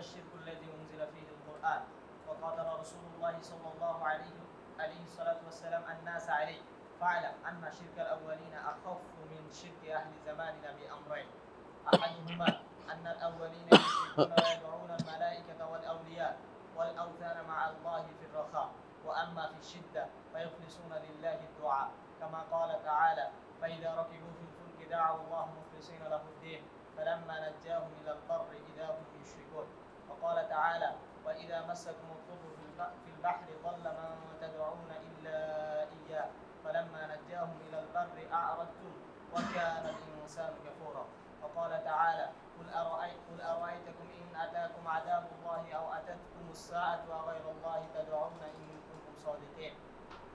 الشرك الذي أنزل فيه القرآن. وقاتل رسول الله صلى الله عليه الصلاة والسلام الناس عليه. فاعلم أن شرك الأولين أخف من شرك أهل زماننا بأمرين: أحدهما أن الأولين يشركون ويدعون الملائكة والأولياء والأوثان مع الله في الرخاء، وأما في الشدة فيخلصون لله الدعاء، كما قال تعالى: فإذا ركبوا في الفلك دعوا الله مخلصين له الدين فلما نجاهم إلى البر إذا هم يشركون. وقال تعالى: وإذا مسكم الضر في البحر ضل من تدعون إلا إياه فلما نجاهم إلى البر أعرضتم وكان الإنسان كفورا. وقال تعالى: قل أرأيتكم إن أتاكم عذاب الله أو أتتكم الساعة وغير الله تدعون إن كنتم صادقين،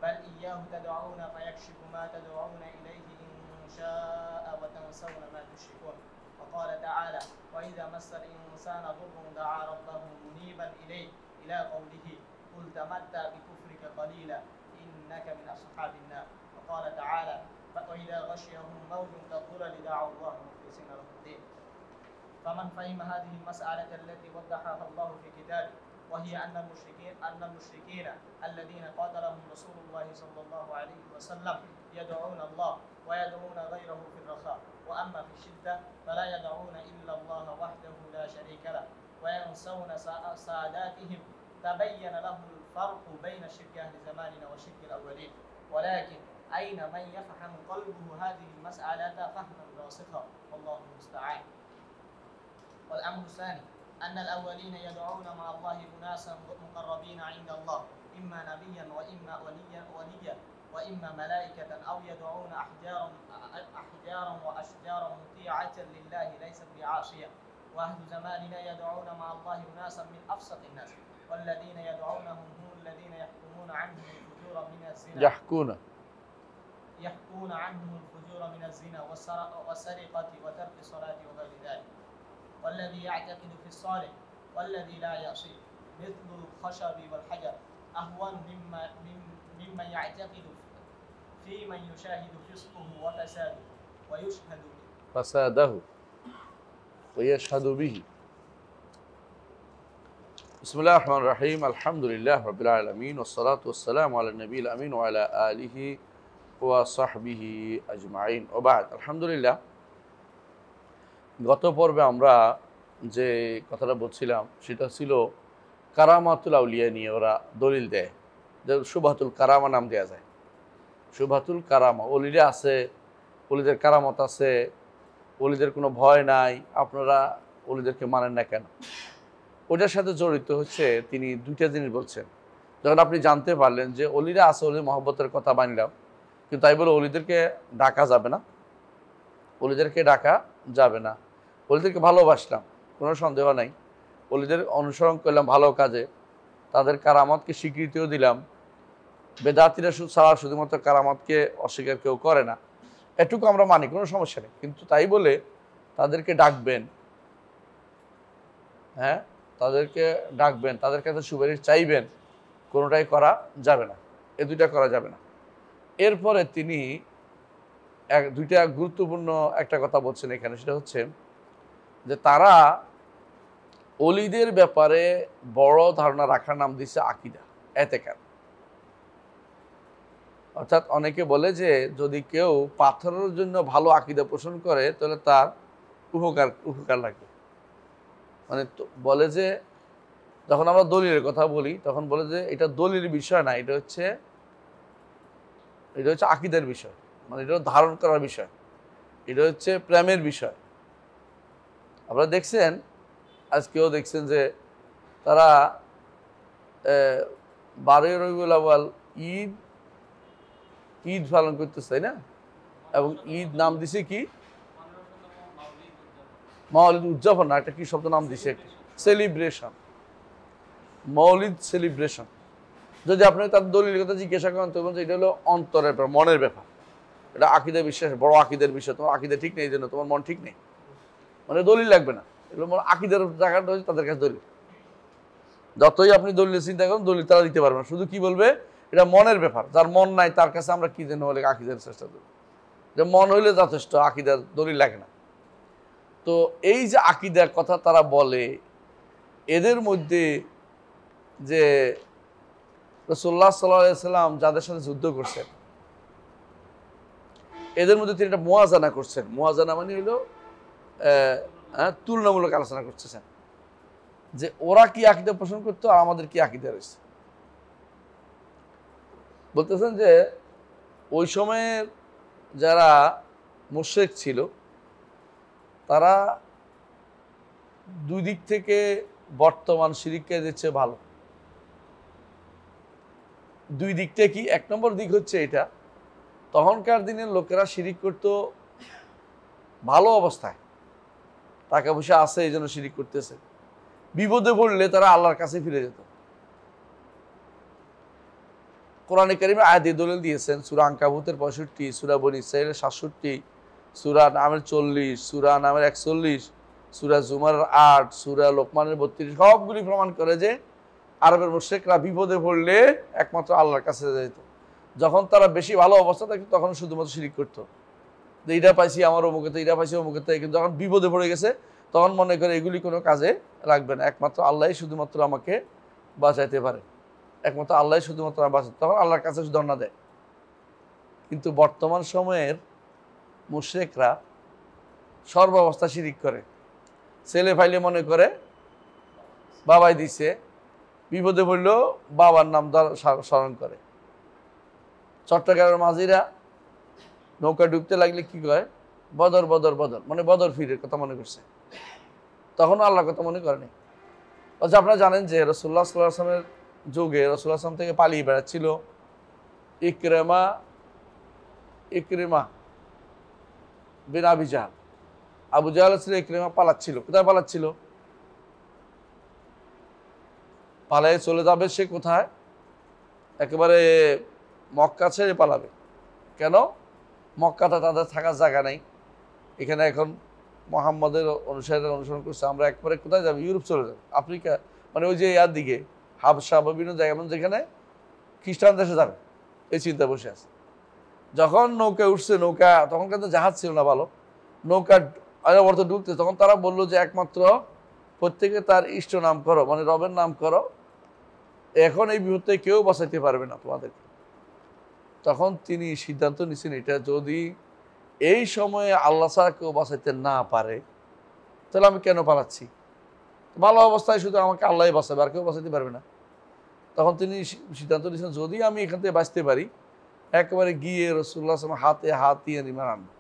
بل إياه تدعون فيكشف ما تدعون إليه إن شاء وتنسون ما تشركون. وقال تعالى: وإذا مس الإنسان ضر دعا ربه منيبا إليه إلى قوله: قل تمتع بكفرك قليلا إنك من أصحاب النار. وقال تعالى: وإذا غشيهم موج كالظلل دعوا الله مخلصين له الدين. فمن فهم هذه المسألة التي وضحها الله في كتابه، وهي أن المشركين الذين قاتلهم رسول الله صلى الله عليه وسلم يدعون الله ويدعون غيره في الرخاء، وأما في الشدة فلا يدعون إلا الله وحده لا شريك له وينسون ساداتهم، تبين لهم الفرق بين شرك أهل زماننا وشرك الأولين. ولكن أين من يفهم قلبه هذه المسألة فهما راسخا، والله المستعان. والأمر الثاني أن الأولين يدعون مع الله أناسا مقربين عند الله، إما نبيا وإما وليا وإما ملائكة، أو يدعون أحجارا وأشجارا مطيعة لله ليست بعاصية. وأهل زماننا يدعون مع الله أناسا من أفسق الناس، والذين يدعونهم هم الذين يحكون عنهم الفجور من الزنا يحكون عنهم الفجور من الزنا والسرقة وترك الصلاة وغير ذلك. والذي يعتقد في الصالح والذي لا يعصي مثل الخشب والحجر أهون ممن يعتقد في من يشاهد فسقه وفساده ويشهد به. بسم الله الرحمن الرحيم. الحمد لله رب العالمين والصلاة والسلام على النبي الأمين وعلى آله وصحبه أجمعين وبعد। আলহামদুলিল্লাহ, গত পর্বে আমরা যে কথাটা বলছিলাম সেটা ছিল কারামাতুল আউলিয়া নিয়ে ওরা দলিল দেয়, যে শুবহাতুল কারামা নাম দেওয়া যায়। শুবহাতুল কারামা, অলিরা আছে, অলিদের কারামত আছে, অলিদের কোনো ভয় নাই, আপনারা অলিদেরকে মানেন না কেন? ওটার সাথে জড়িত হচ্ছে তিনি দুইটা জিনিস বলছেন। যখন আপনি জানতে পারলেন যে অলিরা আছে, অলি মহব্বতের কথা মানলাম, কিন্তু তাই বলে অলিদেরকে ডাকা যাবে না, অলিদেরকে ডাকা যাবে না, অলিদেরকে ভালোবাসলাম, কোনো সন্দেহ নাই, অলিদের অনুসরণ করলাম ভালো কাজে, তাদের কারামতকে স্বীকৃতিও দিলাম। বেদাতিরা ছাড়া শুধুমাত্র কারামতকে অস্বীকার কেউ করে না, এটুকু আমরা মানি, কোনো সমস্যা নেই। কিন্তু তাই বলে তাদেরকে ডাকবেন, হ্যাঁ, তাদেরকে ডাকবেন, তাদের কাছে সুপারিশ চাইবেন, কোনোটাই করা যাবে না, এ দুইটা করা যাবে না। এরপরে তিনি দুইটা গুরুত্বপূর্ণ একটা কথা বলছেন এখানে, সেটা হচ্ছে যে তারা অলিদের ব্যাপারে বড় ধারণা রাখার নাম দিচ্ছে আকিদা, এতেকাদ। অর্থাৎ অনেকে বলে যে যদি কেউ পাথরের জন্য ভালো আকিদা পোষণ করে তাহলে তার উপকার লাগবে। মানে বলে যে যখন আমরা দলিলের কথা বলি তখন বলে যে এটা দলিলের বিষয় না, এটা হচ্ছে আকিদার বিষয়, মানে এটা ধারণ করার বিষয়, এটা হচ্ছে প্রেমের বিষয়। আপনারা দেখছেন, আজকেও দেখছেন যে তারা 12ই রবিউল আউয়াল ঈদ পালন করতেছে, তাই না? এবং ঈদ নাম দিছে কি, মাওলিদ উদযাপন না, একটা কি শব্দ নাম দিছে, সেলিব্রেশন, মৌলিদ সেলিব্রেশন। যদি আপনি তার দলিলের কথা জিজ্ঞাসা করেন তখন এটা হলো অন্তরের ব্যাপার, মনের ব্যাপার, এটা আকিদা বিশ্বাস, বড় আকিদের বিষয়। তোমার আকিদা ঠিক নেই, এই জন্য তোমার মন ঠিক নেই, মানে দলিল লাগবে না। এগুলো আকিদার জায়গাটা হচ্ছে তাদের কাছে দলিল। যতই আপনি দলিলের চিন্তা করেন, দলিল তারা দিতে পারবে না। শুধু কি বলবে, এটা মনের ব্যাপার, যার মন নাই তার কাছে আমরা কি যেন হলে আকিদার চেষ্টা করব, যে মন হইলে যথেষ্ট, আকিদার দলিল লাগে না। তো এই যে আকিদার কথা তারা বলে, এদের মধ্যে যে রাসূলুল্লাহ সাল্লাল্লাহু আলাইহি সাল্লাম যাদের সাথে যুদ্ধ করছেন, এদের মধ্যে তিনি একটা মুয়াজানা করছেন। মুয়াজানা মানে হলো তুলনামূলক আলোচনা করতেছেন যে ওরা কি আকীদা পোষণ করতো আর আমাদের কি আকীদা রয়েছে। বলতেছেন যে ওই সময়ের যারা মুশরিক ছিল তারা দুই দিক থেকে বর্তমান শিরিককে দিচ্ছে ভালো। দুই দিকটা কি? এক নম্বর দিক হচ্ছে এটা, তখনকার দিনের লোকেরা শিরিক করতো ভালো অবস্থায়, টাকা পয়সা আছে এই জন্য শিরিক করতেছে। বিপদে পড়লে তারা আল্লাহর কাছে ফিরে যেত। কোরআনে কারিমে আয়াতে দলিল দিয়েছেন সূরা আনকাবুতের 65, সূরা বনী ইসরাঈলের 67, সূরা নামের 40, সূরা নামের 41, সূরা জুমারের 8, সূরা লোকমানের 32, সবগুলি প্রমাণ করে যে আরবের মুশরিকরা বিপদে পড়লে একমাত্র আল্লাহর কাছে যেত। যখন তারা বেশি ভালো অবস্থা থাকতো তখন শুধুমাত্র শিরিক করতো, যে এইটা পাইছি আমার অমুকেতে, এইটা পাইছি অমুকেতে। কিন্তু যখন বিপদে পড়ে গেছে তখন মনে করে এগুলি কোনো কাজে লাগবে না, একমাত্র আল্লাহই শুধুমাত্র আমাকে বাঁচাইতে পারে, একমাত্র আল্লাহই শুধুমাত্র বাঁচাতে, তখন আল্লাহর কাছে ধর্ণা দেয়। কিন্তু বর্তমান সময়ের মুশরিকরা সর্বাবস্থা শিরিক করে। ছেলে ফাইলে মনে করে বাবাই দিছে, বিপদে পড়লেও বাবার নাম স্মরণ করে। চট্টগ্রামের মাঝিরা নৌকা ডুবতে লাগলে কি করে? বদর বদর বদর, মানে বদর ফিরের কথা মনে করছে, তখনও আল্লাহর কথা মনে করেনি। অথচ আপনারা জানেন যে রাসূলুল্লাহ সাল্লাল্লাহু আলাইহি ওয়াসাল্লামের যুগে রাসূলুল্লাহ সাল্লাল্লাহু আলাইহি ওয়াসাল্লাম থেকে পালিয়ে বেড়াচ্ছিল ইকরিমা বিন আবি জাহল। আবু জাহল ছিল, ইকরিমা পালাচ্ছিল। কোথায় পালাচ্ছিল? পালায়ে চলে যাবে সে কোথায়? একেবারে মক্কা ছেড়ে পালাবে। কেন? মক্কাতে তাদের থাকার জায়গা নেই। এখানে এখন মুহাম্মদের অনুসারীরা অনুসরণ করছে, আমরা একবারে কোথায় যাবো? ইউরোপ চলে যাবো, আফ্রিকা, মানে ওই যে ইয়ার দিকে হাবশা বা বিভিন্ন জায়গা, মানে যেখানে খ্রিস্টান দেশে যাবে, এই চিন্তা বসে আছে। যখন নৌকা উঠছে, নৌকা তখন কিন্তু জাহাজ ছিল না ভালো, নৌকা অর্থ ডুবতে, তখন তারা বললো যে একমাত্র প্রত্যেকে তার ইষ্ট নাম করো, মানে রবের নাম করো, এখন এই বিপদে কেউ বাঁচাইতে পারবে না তোমাদেরকে। তখন তিনি সিদ্ধান্ত নিয়েছেন এটা, যদি এই সময়ে আল্লাহ ছাড়া কেউ বাঁচাইতে না পারে তাহলে আমি কেন পালাচ্ছি? ভালো অবস্থায় শুধু আমাকে আল্লাহই বাঁচাবে, আর কেউ বাঁচাইতে পারবে না। তখন তিনি সিদ্ধান্ত নিয়েছেন যদি আমি এখান থেকে বাঁচতে পারি, একেবারে গিয়ে রাসূলুল্লাহ সাল্লাল্লাহু আলাইহি ওয়াসাল্লাম হাতে হাত দিয়ে ইমান আনবো,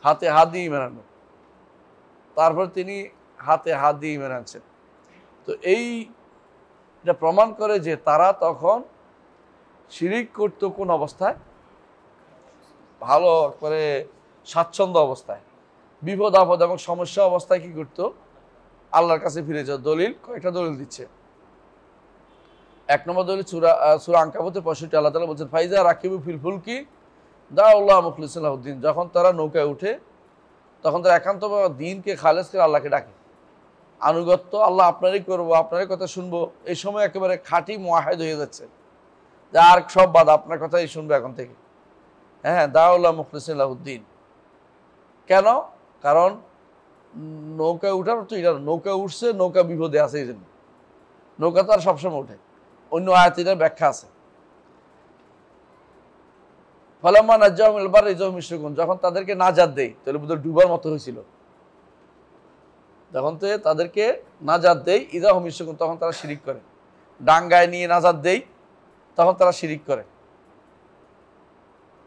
হাতে হাত দিয়ে ইমান আনবো। তারপর তিনি হাতে হাত দিয়ে ইমান আনছেন। তো এটা প্রমাণ করে যে তারা তখন শিরিক করতো কোন অবস্থায়? ভালো করে স্বাচ্ছন্দ্য অবস্থায়। বিপদ আপদ এবং সমস্যা অবস্থায় কি করতো? আল্লাহর কাছে ফিরে যাওয়া। দলিল কয়েকটা দলিল দিচ্ছে। এক নম্বর দলিল সূরা আনকাবুতের 65, আল্লাহ তাআলা বলছেন ফাইজা রাকিবু ফিল ফুলকি দাউল্লাহ মুখলিসিন লাহুদ্দিন, যখন তারা নৌকায় উঠে তখন তারা একান্তভাবে দিনকে খালেস করে আল্লাহকে ডাকে। আনুগত্য আল্লাহ আপনারই করবো, আপনারই কথা শুনবো, এই সময় একেবারে খাঁটি মুয়াহিদ হয়ে যাচ্ছে, যে আর সব বাদ আপনার কথাই শুনবো এখন থেকে। হ্যাঁ, দাউল্লাহ মুখলিসিন লাহুদ্দিন। কেন? কারণ নৌকা উঠার তো এটা, নৌকা উঠছে, নৌকা বিপদে আছে, এই জন্য নৌকা তো আর সবসময় উঠে। অন্য আয়াতের ব্যাখ্যা আছে, ফালাম্মা নাজ্জাহুম ইলাল বাররি ইযা হুম ইউশরিকুন, যখন তাদেরকে নাজাত দেয়, তাহলে বোধহয় ডুবার মতো হয়েছিল, যখন তাদেরকে নাজাত দেয় ইযা হুম ইউশরিকুন, তখন তারা শিরিক করে। ডাঙ্গায় নিয়ে নাজাত দেয়, তখন তারা শিরিক করে।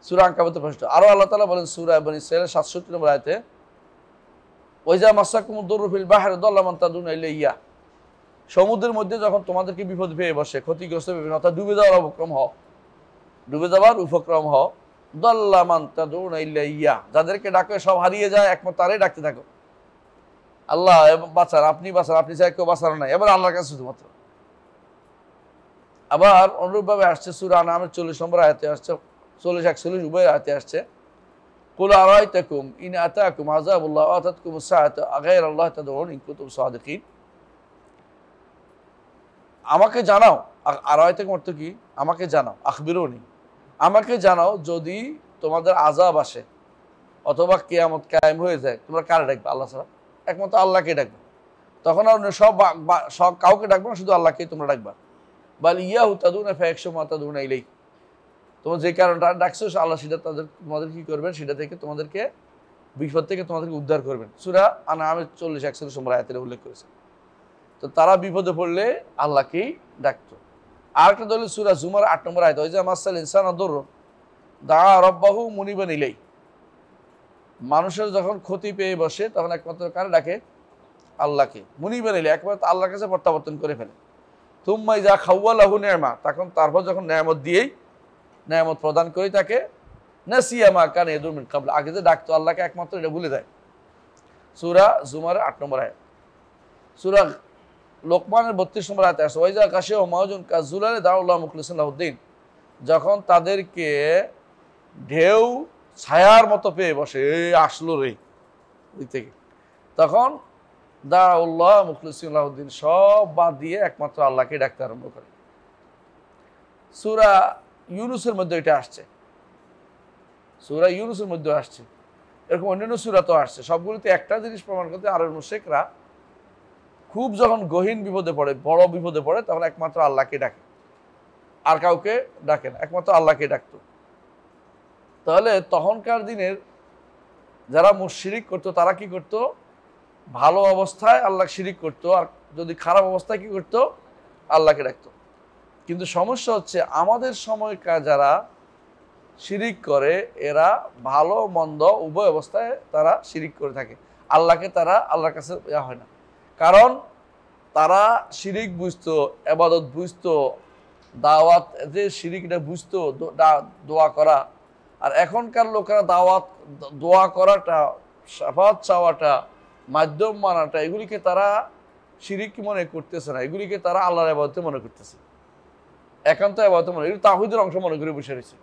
সূরা আনকাবুতের 65। আরো আল্লাহ তাআলা বলেন সূরা বনী ইসরাঈলের 67 নম্বর আয়াতে, ওয়াইজা মাসাকুমুদ দুররু ফিল বাহরি দাল্লা মান তাদুনা ইলাইয়া, সমুদ্রের মধ্যে যখন তোমাদেরকে বিপদ পেয়ে বসে, ক্ষতিগ্রস্ত বিভিন্ন, অর্থাৎ ডুবে যাওয়ার উপক্রম হও, ডুবে যাওয়ার উপক্রম হও, দাল্লা মান তাদুনা ইলাইয়া, যাদেরকে ডাকে সব হারিয়ে যায়, একমাত্র তারাই ডাকতে থাকো, আল্লাহ বাঁচান, আপনি বাঁচান, আপনি চাই কেউ বাঁচানো নাই, এবার আল্লাহর কাছে শুধুমাত্র। আবার অনুরূপভাবে আসছে সূরা আনআমের 40 নম্বর আয়াতে আসছে, 40-41 উভয় আয়াতে আসছে, কুল আরাইতাকুম ইন আতাকুম আযাবুল্লাহ ওয়া আতাতকুমুস সাআতু আগায়রাল্লাহি তাদউন ইন কুনতুম সাদিকিন, আমাকে জানাও, আরাইতাকুম অর্থ কি? আমাকে জানাও, আখবিরুনি, আমাকে জানাও যদি তোমাদের আযাব আসে অথবা কিয়ামত কায়েম হয়ে যায়, তোমরা কারে ডাকবে? আল্লাহ ছাড়া, একমাত্র আল্লাহকে ডাকবে। তখন আর সব কাউকে ডাকবে না, শুধু আল্লাহকেই তোমরা ডাকবা। বাল ইয়াহু তাদুনা ফায়াকশু মা তাদুনা ইলাইহি, তোমরা যে কারণটা ডাকছো আল্লাহ সেটা তোমাদের কি করবেন, সেটা থেকে তোমাদেরকে বিপদ থেকে তোমাদেরকে উদ্ধার করবেন। সূরা আনআমের 40-41 নম্বর আয়াতে উল্লেখ করেছে। তো তারা বিপদে পড়লে আল্লাহকেই ডাকতো। আরেকটা দলিল সূরা জুমার 8 নম্বর আয়াত, ওয়াইজা মাসাল ইনসানা দুররুন দাআ রাব্বাহু মুনিবান ইলাইহি, মানুষের যখন ক্ষতি পেয়ে বসে তখন একমাত্র কারে ডাকে, আল্লাহকে। মুনিবান ইলাইহি, একমাত্র আল্লাহর কাছে প্রত্যাবর্তন করে ফেলে। তুম্মা ইযা খাওয়ালাহু নি'মা, তারপর যখন নেয়ামত দিয়েই, নেয়ামত প্রদান করি তাকে, নাসিয়া মা কানা ইয়াদু মিন ক্বাবল, আগে যে ডাকতো আল্লাহকে একমাত্র এটা ভুলে যায়। সূরা জুমার 8 নম্বর আয়াত। সূরা লোকমানের 32 নম্বর আয়াতে আছে, ওয়াইজা গাশিয়াহুম মাউজুন কাযুলালি দাউল্লাহ মুখলিসিন লাহুদ্দিন, যখন তাদেরকে ঢেউ ছায়ার মতো পেয়ে বসে, এই আসলো রে ওই থেকে, তখন দাউল্লাহ মুখলিসিন লাহুদ্দিন, সব বাদ দিয়ে একমাত্র আল্লাহকে ডাকতে আরম্ভ করে। সূরা ইউনূসের মধ্যে এটা আসছে, সূরা ইউনূসের মধ্যে আসছে, এরকম অন্যান্য সূরাতেও আসছে। সবগুলোতে একটা জিনিস প্রমাণ করতে, আরবের মুশরিকরা খুব যখন গহীন বিপদে পড়ে, বড় বিপদে পড়ে, তখন একমাত্র আল্লাহকে ডাকে, আর কাউকে ডাকে না, একমাত্র আল্লাহকে ডাকতো। তাহলে তখনকার দিনের যারা মুশরিক করতো তারা কি করতো, ভালো অবস্থায় আল্লাহ শিরিক করতো, আর যদি খারাপ অবস্থায় কি করতো, আল্লাহকে ডাকতো। কিন্তু সমস্যা হচ্ছে আমাদের সময়কার যারা শিরিক করে, এরা ভালো মন্দ উভয় অবস্থায় তারা শিরিক করে থাকে, আল্লাহকে তারা আল্লাহর কাছে ইয়া হয় না। কারণ তারা শিরিক বুঝতো, ইবাদত বুঝতো, দাওয়াত যে শিরিকটা বুঝতো, দোয়া করা। আর এখনকার লোকেরা দাওয়াত, দোয়া করাটা, শাফাত চাওয়াটা, মাধ্যম মানাটা, এগুলিকে তারা শিরিক মনে করতেছে না, এগুলিকে তারা আল্লাহর ইবাদতে মনে করতেছে, একান্ত ইবাদতে মনে, এগুলো তাওহীদের অংশ মনে করে বসে রয়েছে।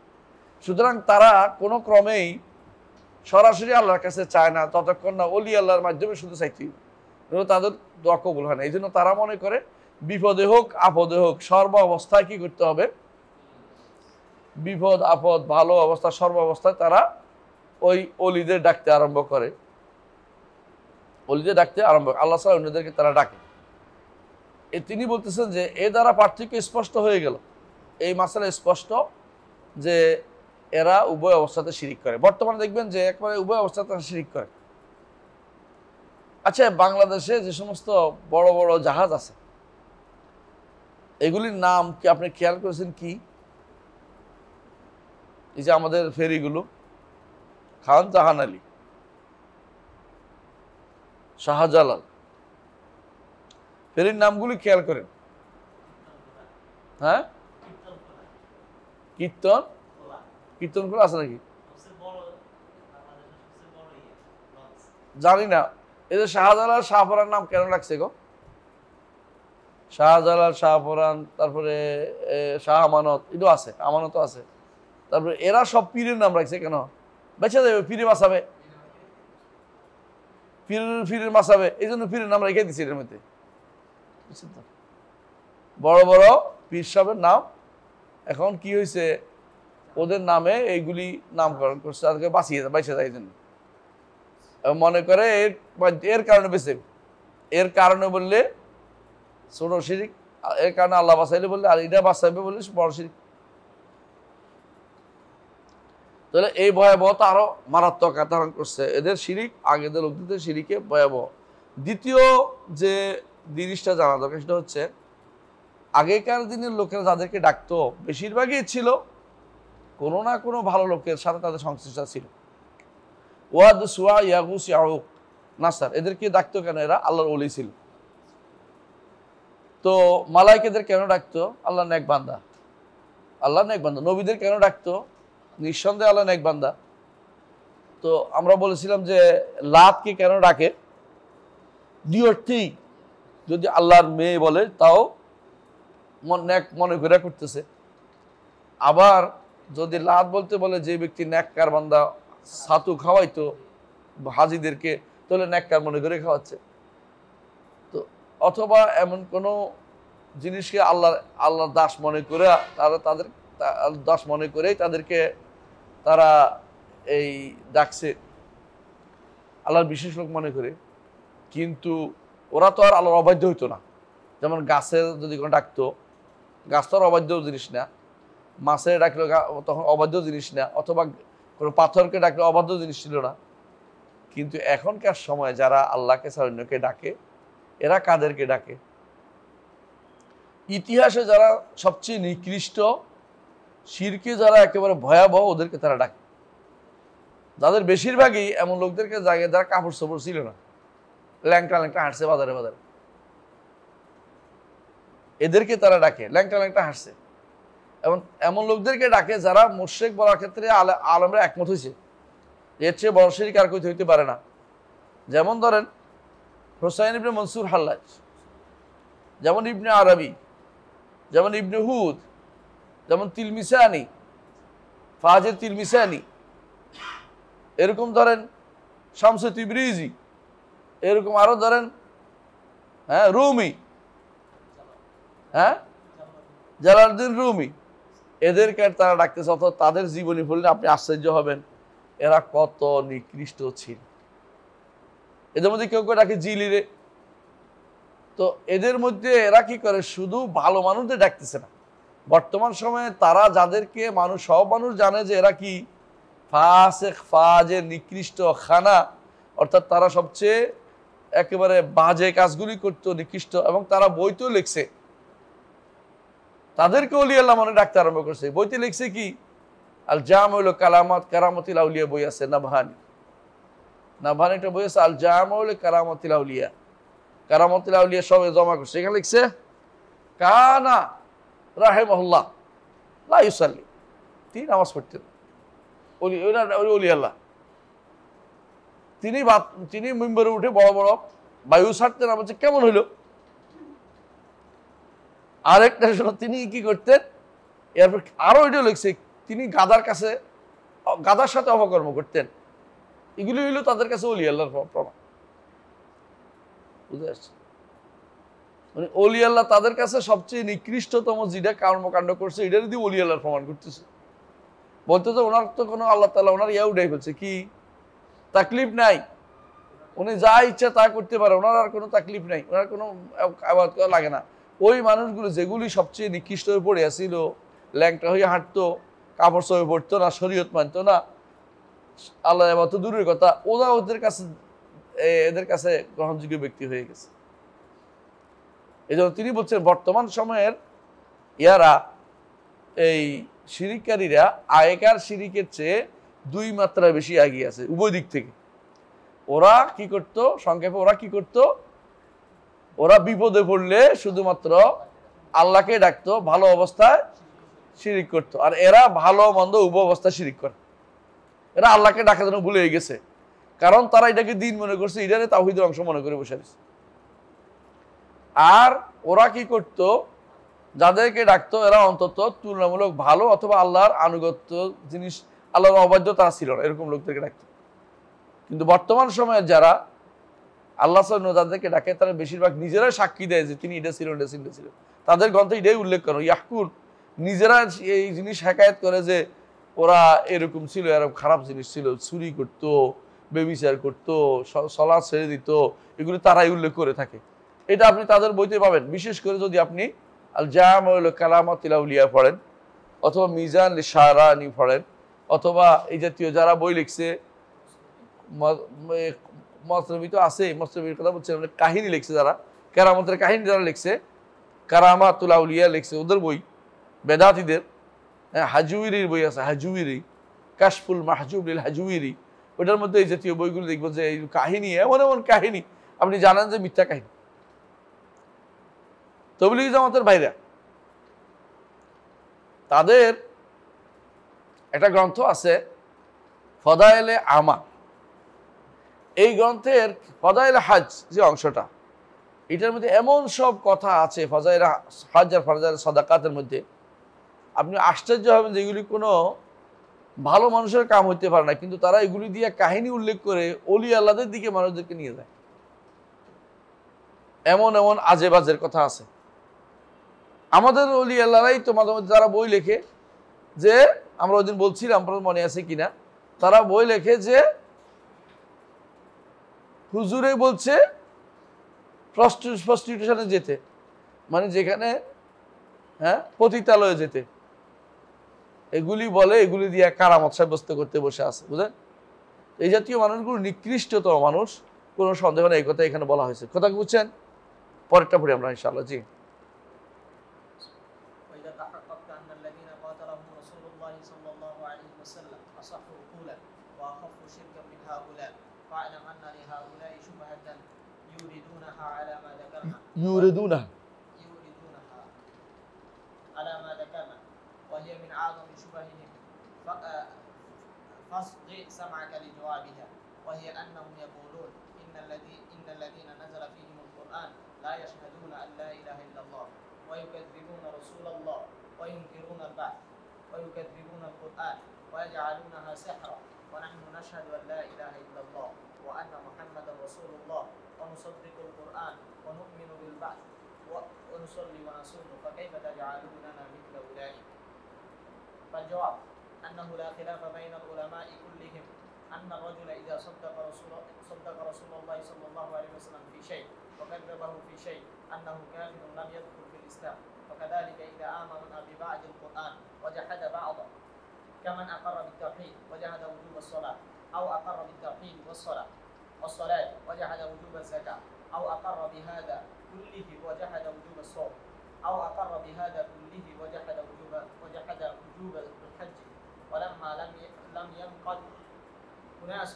সুতরাং তারা কোনো ক্রমেই সরাসরি আল্লাহর কাছে চায় না, ততক্ষণ না ওলি আল্লাহর মাধ্যমে শুধু চাইতে, তাদের দোয়া কবুল হয় না। এই জন্য তারা মনে করে বিপদে হোক আপদে হোক সর্ব অবস্থায় কি করতে হবে, বিপদ আপদ ভালো অবস্থা সর্ব অবস্থায় তারা ওই অলিদের ডাকতে আরম্ভ করে, অলিদের ডাকতে আরম্ভ করে, আল্লাহ ছাড়া অন্যদেরকে তারা ডাকে। তিনি বলতেছেন যে এ দ্বারা পার্থক্য স্পষ্ট হয়ে গেল, এই মাসালা স্পষ্ট যে এরা উভয় অবস্থাতে শিরিক করে। বর্তমানে দেখবেন যে একবারে উভয় অবস্থাতে শিরিক করে। আচ্ছা, বাংলাদেশে যে সমস্ত বড় বড় জাহাজ আছে, এগুলির নাম কি আপনি খেয়াল করেছেন? কি এই যে আমাদের ফেরিগুলো, খান জাহান আলী, শাহজালাল, ফেরির নামগুলি খেয়াল করেন। হ্যাঁ, কীর্তন, কীর্তনগুলো আছে নাকি জানি না। এই যে শাহজালাল শাহপরান নাম কেন রাখছে গো? শাহজালাল শাহপরান, তারপরে শাহ আমানত, এটাও আছে, আমানতও আছে। তারপরে এরা সব পীরের নাম রাখছে কেন? বেঁচে যাবে, পীরে বাঁচাবে, পীরের বাঁচাবে, এই জন্য পীরের নাম রেখে দিচ্ছে এর মধ্যে। বড় বড় পীর সাহেবের নাম এখন কি হয়েছে, ওদের নামে এইগুলি নামকরণ করছে, তাদেরকে বাঁচিয়ে যায় এই জন্য। মনে করে এর কারণে বেঁচে, এর কারণে বললে ছোট শিরিক, এর কারণে আল্লাহ বাঁচাইলে বললে, আর এটা বাঁচাইবে বললে বড় শিরিক। তাহলে এই ভয়াবহতা আরো মারাত্মক ধারণ করছে এদের শিরিক, আগেদের লোকদের শিরিকে ভয়াবহ। দ্বিতীয় যে জিনিসটা জানা দরকার সেটা হচ্ছে, আগেকার দিনের লোকেরা যাদেরকে ডাকতো বেশিরভাগই ছিল কোনো না কোনো ভালো লোকের সাথে তাদের সংশ্লিষ্ট ছিল। ওয়াদ, সুয়া, ইয়াগুস, ইয়াউক, নাসার, এদেরকে ডাকতো কেন? এরা আল্লাহর ওলি ছিল। তো মালাইকাদের কেন ডাকতো? আল্লাহ নেক বান্দা, আল্লাহ নেক বান্দা। নবীদের কেন ডাকতো? নিঃসন্দেহে আল্লাহ নেক বান্দা। তো আমরা বলেছিলাম যে লাতকে কেন ডাকে? দুই অর্থেই, যদি আল্লাহর মেয়ে বলে তাও নেক মনে করে করতেছে, আবার যদি লাত বলতে বলে যে ব্যক্তি নেককার বান্দা, ছাতু খাওয়াইতো হাজিদেরকে, তাহলে নেককার মনে করে খাওয়াচ্ছে। তো অথবা এমন কোনো জিনিসকে আল্লাহর দাস মনে করে, তাদের দাস মনে করেই তাদেরকে তারা এই ডাকছে, আল্লাহর বিশেষ লোক মনে করে। কিন্তু ওরা তো আর আল্লাহর অবাধ্য হইতো না। যেমন গাছের যদি কোনো ডাকতো, গাছ তো আর অবাধ্য জিনিস না, মাছের ডাকলো তখন অবাধ্য জিনিস না, অথবা কোনো পাথরকে ডাকলে অবাধ্য জিনিস ছিল না। কিন্তু এখনকার সময় যারা আল্লাহকে ছাড়া অন্যকে ডাকে, এরা কাদেরকে ডাকে? ইতিহাসে যারা সবচেয়ে নিকৃষ্ট, শিরকে যারা একেবারে ভয়াবহ, ওদেরকে তারা ডাকে। যাদের বেশিরভাগই এমন লোকদেরকে জাগে যারা কাপড় চোপড় ছিল না, ল্যাংটা ল্যাংটা হাঁটছে বাজারে বাজারে, এদেরকে তারা ডাকে, ল্যাংটা ল্যাংটা হাঁটছে। এবং এমন লোকদেরকে ডাকে যারা মুশরিক বলার ক্ষেত্রে আলেমরা একমত হয়েছে, এর চেয়ে বড় শিরক আর কই হইতে পারে না। যেমন ধরেন হুসাইন ইবনে মনসুর হাল্লাজ, যেমন ইবনে আরবি, যেমন ইবনে হুদ, যেমন তিলমিসানি, ফাজিল তিলমিসানি, এরকম ধরেন শামসে তিবরিজি, এরকম আরো ধরেন রুমি, জালালউদ্দিন রুমি, এদেরকে তারা ডাকতেছে। অর্থাৎ তাদের জীবনী পড়লে আপনি আশ্চর্য হবেন এরা কত নিকৃষ্ট ছিল। এদের মধ্যে কেউ কেউ ডাকে জিলিরে। তো এদের মধ্যে এরা কি করে, শুধু ভালো মানুষদের ডাকতেছে না, বর্তমান সময়ে তারা যাদেরকে সব মানুষ জানে যে এরা কি ফাসিক, ফাজির, নিকৃষ্ট, খানা, অর্থাৎ তারা সবচেয়ে একেবারে বাজে কাজগুলি করতো, নিকৃষ্ট, এবং তারা বইতেও লিখছে, তাদেরকে ওলি আল্লাহ মনে ডাকতে আরম্ভ করছে। বইতে লিখছে কি, আল জামউল কারামাতিল আউলিয়া বই আছে, নাভানি একটা বই আছে, আল জামউল কারামাতিল আউলিয়া, কারামাতিল আউলিয়া সব জমা করছে। এখানে লিখছে কানা রাহিমাহুল্লাহ লা ইউসাল্লি, তিনি নামাজ পড়তেন, ওলি আল্লাহ। তিনি মিম্বরে উঠে বড় বড় বায়ু ছাড়তেন। বলছে কেমন হইল? আরেকটা শোনো, তিনি কি করতেন, এরপর আরো এটা লিখছে, তিনি গাদার সাথে অপকর্ম করতেন। এগুলি হইল তাদের কাছে ওলি আল্লাহর প্রমাণ। বুঝতে পারছি? মানে ওলি আল্লাহ তাদের কাছে সবচেয়ে নিকৃষ্টতম যেটা কর্মকাণ্ড করছে, এটা যদি ওলি আল্লাহর প্রমাণ করতেছে। বলতে তো ওনার তো কোনো আল্লাহ তাআলা ওনার উঠাই ফেলছে, কি তাকলিফ নাই, উনি যা ইচ্ছা তা করতে পারে, ওনার আর কোনো তাকলিফ নাই, ওনার কোনো ইবাদত করা লাগে না। ওই মানুষগুলো যেগুলি সবচেয়ে নিকৃষ্ট হয়ে পড়ে আসছিল, ল্যাংটা হয়ে হাঁটতো, কাপড় চোপড় পড়তো না, শরীয়ত মানতো না, আল্লাহ ইবাদত দূরের কথা, ওরা এদের কাছে গ্রহণযোগ্য ব্যক্তি হয়ে গেছে। এই জন্য তিনি বলছেন বর্তমান সময়ের ইয়ারা, এই শিরিককারীরা আগেকার শিরিকের চেয়ে 2 মাত্রা বেশি এগিয়ে আছে উভয় দিক থেকে। ওরা কি করত, সংক্ষেপে ওরা কি করত, ওরা বিপদে পড়লে শুধুমাত্র আল্লাহকে ডাকতো, ভালো অবস্থায় শিরিক করতো। আর এরা ভালো মন্দ উভয় অবস্থায় শিরিক করে। এরা আল্লাহকে ডাকার জন্য ভুলে গেছে, কারণ তারা এটাকে দিন মনে করছে, এটারে তাওহীদের অংশ মনে করে বসে আছে। আর ওরা কি করত, যাদেরকে ডাকতো এরা অন্তত তুলনামূলক ভালো অথবা আল্লাহর আনুগত্য জিনিস, আল্লাহর অবাধ্য তারা ছিল না, এরকম লোকদেরকে ডাকতো। কিন্তু বর্তমান সময়ে যারা আল্লাহ যাদেরকে ডাকে, তারা বেশিরভাগ নিজেরাই সাক্ষী দেয় যে তিনি এটা ছিল, এটা ছিল, এটা ছিল। তাদের গ্রন্থে এটাই উল্লেখ করো, ইয়াহকুর নিজেরা এই জিনিস হেকায়েত করে যে ওরা এরকম ছিল, এরকম খারাপ জিনিস ছিল, চুরি করতো, বেবিচার করতো, সালাত ছেড়ে দিত, এগুলো তারাই উল্লেখ করে থাকে। এটা আপনি তাদের বইতে পাবেন। বিশেষ করে যদি আপনি আল জামউল কারামাতিল আউলিয়া পড়েন, অথবা মিজান লিশারানি পড়েন, অথবা এই জাতীয় যারা বই লিখছে, মসনবী তো আছে, মসনবীর কথা বলছেন, কাহিনী লিখছে যারা, কেরামতের কাহিনী যারা লিখছে, কারামাতুল আউলিয়া লিখছে, ওদের বই, বেদাতীদের। হাজুইরির বই আছে, হাজুইরি, কাশফুল মাহজুব লিল হাজুইরি, ওটার মধ্যে এই জাতীয় বইগুলো দেখবো যে এই কাহিনী, এমন এমন কাহিনী আপনি জানেন যে মিথ্যা কাহিনী। তাবলীগী জামাতের ভাইরা, তাদের একটা গ্রন্থ আছে ফদায়েলে আমাল। এই গ্রন্থের ফদায়েলে হাজ যে অংশটা, এটার মধ্যে এমন সব কথা আছে ফজাইলে হাজ আর ফজাইলে সাদাকাতের মধ্যে, আপনি আশ্চর্য হবেন যে এগুলি কোনো ভালো মানুষের কাম হইতে পারে না, কিন্তু তারা এগুলি দিয়ে কাহিনী উল্লেখ করে অলি আল্লাহদের দিকে মানুষদেরকে নিয়ে যায়। এমন এমন আজে বাজের কথা আছে। আমাদের অলি আল্লাহরাই তো মাঝে মধ্যে তারা বই লেখে যে, আমরা ওই দিন বলছিলাম, মনে আছে কিনা, তারা বই লেখে যে হুজুরে বলছে প্রস্টিটিউশনে যেতে, মানে যেখানে পতিতালয়ে যেতে, এগুলি বলে, এগুলি দিয়ে কারামত সাব্যস্ত করতে বসে আছে, বুঝলেন? এই জাতীয় মানুষগুলো নিকৃষ্টতম মানুষ, কোনো সন্দেহ নেই, এই কথা এখানে বলা হয়েছে। কথা বুঝছেন? পরেরটা পড়ি আমরা ইনশাআল্লাহ। জি। وإذا تحققت أن الذين قاتلهم رسول الله صلى الله عليه وسلم أصح عقولا وأخف شركا من هؤلاء فاعلم أن لهؤلاء شبهة يوردونها على ما ذكرنا على ما ذكرنا وهي من أعظم شبههم فاصغ سمعك لجوابها وهي أنهم يقولون إن الذين نزل فيهم القرآن لا يشهدون أن لا إله إلا الله ويكذبون رسول الله وينكرون البعث ويكذبون القرآن ويجعلونها سحرا ونحن نشهد أن لا إله إلا الله وأن محمدا رسول الله ونصدق القرآن ونؤمن بالبعث ونصلي ونصوم فكيف تجعلوننا مثل أولئك؟ فالجواب أنه لا خلاف بين العلماء كلهم أن الرجل إذا صدق رسول الله صلى الله عليه وسلم في شيء وكذبه في شيء أنه كافر لم يدخل في الإسلام، وكذلك إذا آمن ببعض القرآن وجحد بعضه كمن أقر بالتوحيد وجحد وجوب الصلاة أو أقر بالتوحيد والصلاة وجحد وجوب الزكاة أو أقر بهذا كله وجحد وجوب الصوم أو أقر بهذا كله وجحد وجوب الحج. ولما لم ينقض أناس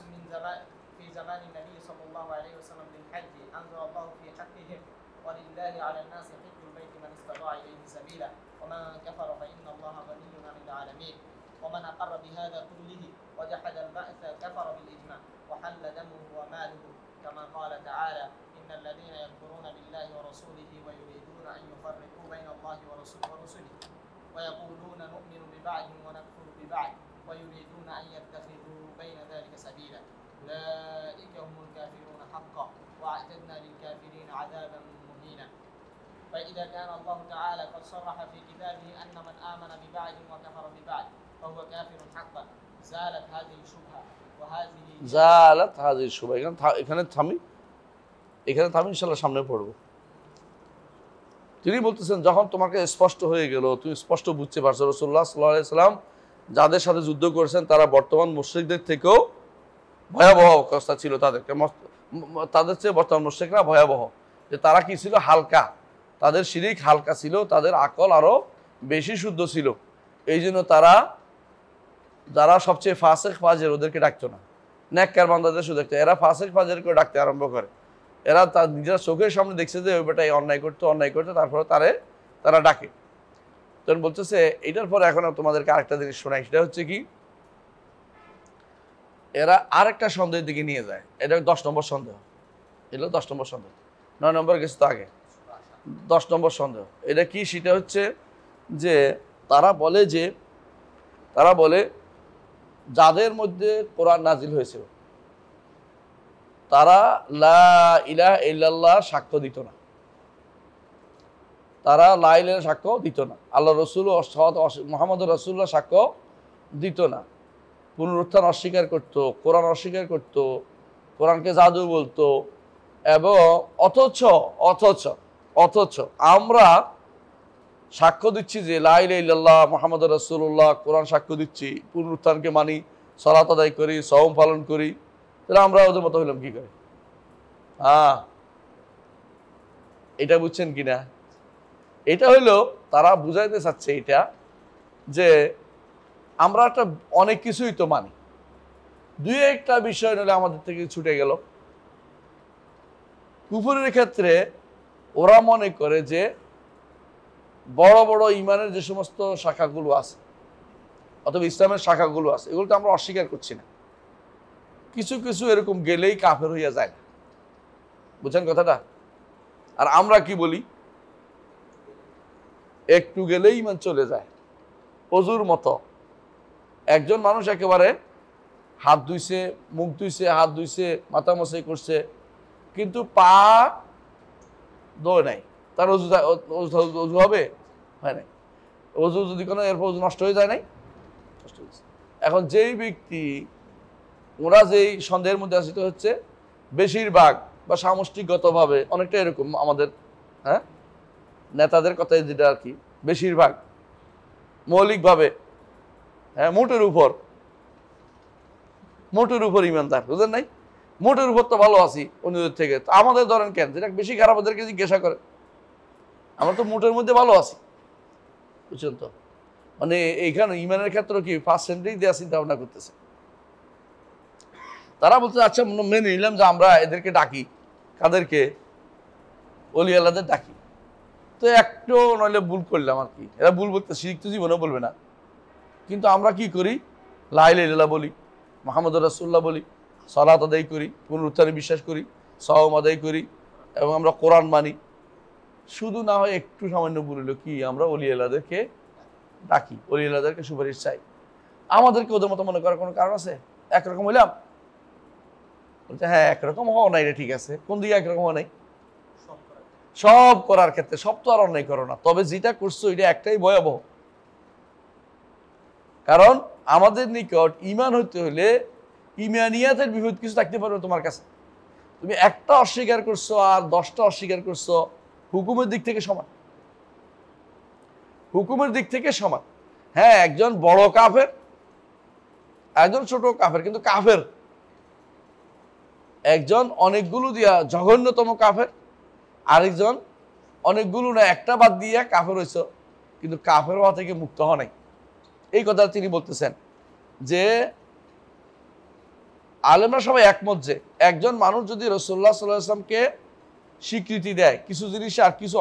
في زمان النبي صلى الله عليه وسلم للحج أنزل الله في حقهم ولله على الناس حج البيت من استطاع إليه سبيلا ومن كفر فإن الله غني عن العالمين. ومن أقر بهذا كله وجحد البعث كفر بالإجماع وحل دمه وماله كما قال تعالى إن الذين يكفرون بالله ورسوله ويريدون أن يفرقوا بين الله ورسله ويقولون نؤمن ببعض ونكفر ببعض ويريدون أن يتخذوا بين ذلك سبيلا أولئك هم الكافرون حقا وأعتدنا للكافرين عذابا مهينا. فإذا كان الله تعالى قد صرح في كتابه أن من آمن ببعض وكفر ببعض فهو كافر حقا زالت هذه الشبهة এখানে থামি ইনশাআল্লাহ সামনে পড়ব। তিনি বলতেছেন যখন তোমাকে স্পষ্ট হয়ে গেল, তুমি স্পষ্ট বুঝতে পারছো রাসূলুল্লাহ সাল্লাল্লাহু আলাইহি সাল্লাম যাদের সাথে যুদ্ধ করেছেন তারা বর্তমান মুশরিকদের থেকেও ভয়াবহ অবস্থা ছিল, তাদের চেয়ে বর্তমান মুশরিকরা ভয়াবহ। যে তারা কি ছিল? হালকা, তাদের শিরিক হালকা ছিল, তাদের আকল আরো বেশি শুদ্ধ ছিল। এই জন্য যারা সবচেয়ে ফাসিক ফাজের ওদেরকে ডাকতো না, নেককার বান্দাদের শুধু দেখতো। এরা ফাসিক ফাজের করে ডাকতে আরম্ভ করে। এরা তার নিজের চোখের সামনে দেখছে যে ওই বেটাই অন্যায় করতো, তারপরে তারা ডাকে। তখন বলতেছে এটার পরে এখন তোমাদেরকে আরেকটা জিনিস শোনাই, সেটা হচ্ছে কি, এরা আরেকটা সন্দেহের দিকে নিয়ে যায়। এটা 10 নম্বর সন্দেহ, এগুলো 10 নম্বর সন্দেহ, 9 নম্বর গেছে তো আগে। 10 নম্বর সন্দেহ এটা কি? সেটা হচ্ছে যে তারা বলে যাদের মধ্যে কোরআন নাজিল হয়েছিল তারা লা ইলাহা ইল্লাল্লাহ সাক্ষ্য দিত না, তারা লা ইলাহা সাক্ষ্য দিত না, আল্লাহ রসুল মুহাম্মদ রাসূলুল্লাহ সাক্ষ্য দিত না, পুনরুত্থান অস্বীকার করতো, কোরআন অস্বীকার করতো, কোরআনকে জাদু বলতো। এবং অথচ আমরা সাক্ষ্য দিচ্ছি যে লা ইলাহা ইল্লাল্লাহ মুহাম্মদ রাসূলুল্লাহ, কোরআন সাক্ষ্য দিচ্ছি, পুনরুত্থানকে মানি, সালাত আদায় করি, সওম পালন করি, তাহলে আমরা ওদের মতো হইলাম কি করে? এটা বুঝছেন কিনা? এটা হইলো তারা বুঝাইতে চাচ্ছে এটা যে আমরা অনেক কিছুই তো মানি, দুই একটা বিষয় নিলে আমাদের থেকে ছুটে গেল। কুফরের ক্ষেত্রে ওরা মনে করে যে বড় বড় ইমানের যে সমস্ত শাখাগুলো আছে অথবা ইসলামের শাখাগুলো আছে এগুলো তো আমরা অস্বীকার করছি না, কিছু কিছু এরকম গেলেই কাফের হইয়া যায় না। বুঝছেন কথাটা? আর আমরা কি বলি? একটু গেলেই ইমান চলে যায়, অজুর মতো। একজন মানুষ একেবারে হাত ধুইছে, মুখ ধুইছে, হাত ধুইছে, মাথা মশাই করছে, কিন্তু পা ধোয় নাই, তার অজু হবে? হয় নাই। অজু যদি কোনো এরপর অজু নষ্ট হয়ে যায় নাই, নষ্ট হয়েছে। এখন যেই ব্যক্তি, ওরা যেই সন্দেহের মধ্যে আছে হচ্ছে বেশিরভাগ বা সামষ্টিকগতভাবে অনেকটা এরকম আমাদের হ্যাঁ নেতাদের কথাই যেটা আর কি বেশিরভাগ মৌলিকভাবে হ্যাঁ মোটের উপর ইমানদার, বুঝলেন নাই? মোটের উপর তো ভালো আছি অন্যদের থেকে, তো আমাদের ধরেন কেন যেটা বেশি খারাপ ওদেরকে জিজ্ঞাসা করে, আমরা তো মোটের মধ্যে ভালো আছি, বুঝছেন তো? মানে এইখানে ইমানের ক্ষেত্রে কি পার্সেন্টেজ দেওয়া চিন্তা ভাবনা করতেছে। তারা বলতে আচ্ছা মেনে নিলাম যে আমরা এদেরকে ডাকি, কাদেরকে? অলি আল্লাহদের ডাকি, তো একটু নইলে ভুল করলাম আর কি, এরা ভুল বলতে শিরিক তো জীবনেও বলবে না, কিন্তু আমরা কি করি? লা ইলাহা ইল্লাল্লাহ বলি, মুহাম্মদুর রাসূলুল্লাহ বলি, সালাত আদায় করি, পুনরুত্থানে বিশ্বাস করি, সাওম আদায় করি, এবং আমরা কোরআন মানি। শুধু না হয় একটু সামান্য ভুল হলো কি আমরা অলি আল্লাহদেরকে ডাকি, অলি আল্লাহদেরকে সুপারিশ চাই। আমাদেরকে ওদের মতো মনে করার কোনো কারণ আছে? একরকম হইলাম? বলছে হ্যাঁ একরকম হওয়া নাই রে, ঠিক আছে, কোন দিকে একরকম হওয়া নাই? সব করার ক্ষেত্রে, সব তো আর অন্যায় করো না, তবে যেটা করছো এটা একটাই ভয়াবহ। কারণ আমাদের নিকট ঈমান হইতে হলে ঈমানিয়াতের বিপরীত কিছু থাকতে পারবে তোমার কাছে। তুমি একটা অস্বীকার করছো আর 10টা অস্বীকার করছো, হুকুমের দিক থেকে সমান, হুকুমের দিক থেকে সমান। হ্যাঁ একজন বড় কাফের, একজন ছোট কাফের, কিন্তু কাফের। একজন অনেকগুলো দিয়া জঘন্যতম কাফের, আরেকজন অনেকগুলো না একটা বাদ দিয়া কাফের হয়েছ, কিন্তু কাফের হওয়া থেকে মুক্ত হওয়া নাই। এই কথা তিনি বলতেছেন যে আলেমরা সবাই একমত যে একজন মানুষ যদি রাসূলুল্লাহ সাল্লাল্লাহু আলাইহি ওয়াসাল্লামকে স্বীকৃতি দেয় কিছু জিনিসে আর কিছু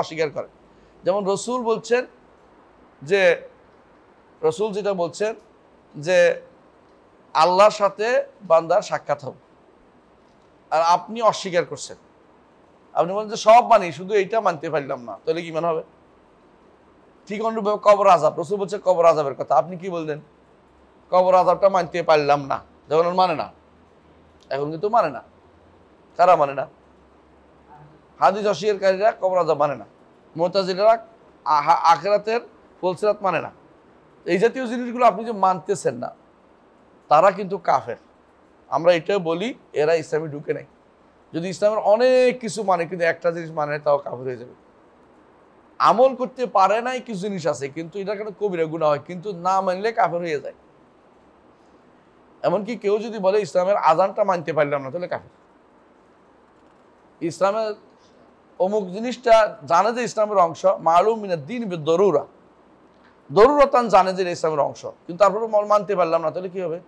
অস্বীকার করে, যেমন রসুল বলছেন যে, রসুল যেটা বলছেন যে আল্লাহর সাথে বান্দার সাক্ষাৎ হবে, আর আপনি অস্বীকার করছেন, আপনি বলেন যে সব মানি শুধু এইটা মানতে পারলাম না, তাহলে কি মানে হবে? ঠিক অনুরূপভাবে কবর আযাব, রসুল বলছে কবর আযাবের কথা, আপনি কি বললেন? কবর আযাবটা মানতে পারলাম না, যখন মানে না, এখন কিন্তু মানে না। কারা মানে না? হাদিস অস্বীকারীরা কবর আযাব মানে না, মুতাজিলারা আখিরাতের ফুলসিরাত মানে না। এই জাতীয় জিনিসগুলো আপনি যে মানতেছেন না, তারা কিন্তু কাফের। আমরা এটাও বলি এরা ইসলামে ঢুকে নাই। যদি ইসলামের অনেক কিছু মানে কিন্তু একটা জিনিস মানে তাও কাফের হয়ে যাবে। আমল করতে পারে নাই কিছু জিনিস আছে, কিন্তু এটা কেন কবিরা গুনাহ হয়, কিন্তু না মানলে কাফের হয়ে যায়। এমনকি কেউ যদি বলে ইসলামের আযানটা মানতে পারলাম না, তাহলে কাফের। ইসলামের অমুক জিনিসটা জানে যে ইসলামের অংশ, মালুম মিনাদ দ্বীন বিদ-দরুরা, দরুরতান জানে যে ইসলামের অংশ, কিন্তু তারপরে মানতে পারলাম না, তাহলে কি হবে?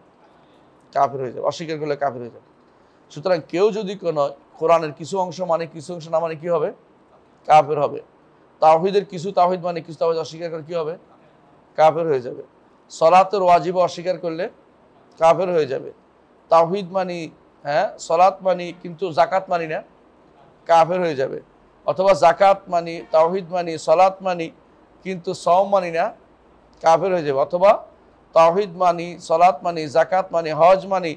কাফের হয়ে যাবে, অস্বীকার করলে কাফের হয়ে যাবে। সুতরাং কেউ যদি কোনো কোরআনের কিছু অংশ মানে কিছু অংশ না মানে কি হবে? কাফের হবে। তাওহীদের কিছু তাওহীদ মানে কিছু তাওহীদ অস্বীকার করলে কি হবে? কাফের হয়ে যাবে। সলাতের ওয়াজিব অস্বীকার করলে কাফের হয়ে যাবে। তাওহীদ মানি, হ্যাঁ সলাত মানি কিন্তু যাকাত মানি না, কাফের হয়ে যাবে। অথবা যাকাত মানি, তাওহীদ মানি, সলাত মানি কিন্তু সওম মানি না, কাফের হয়ে যাবে। অথবা তাওহীদ মানি, সলাত মানি, যাকাত মানি, হজ মানি,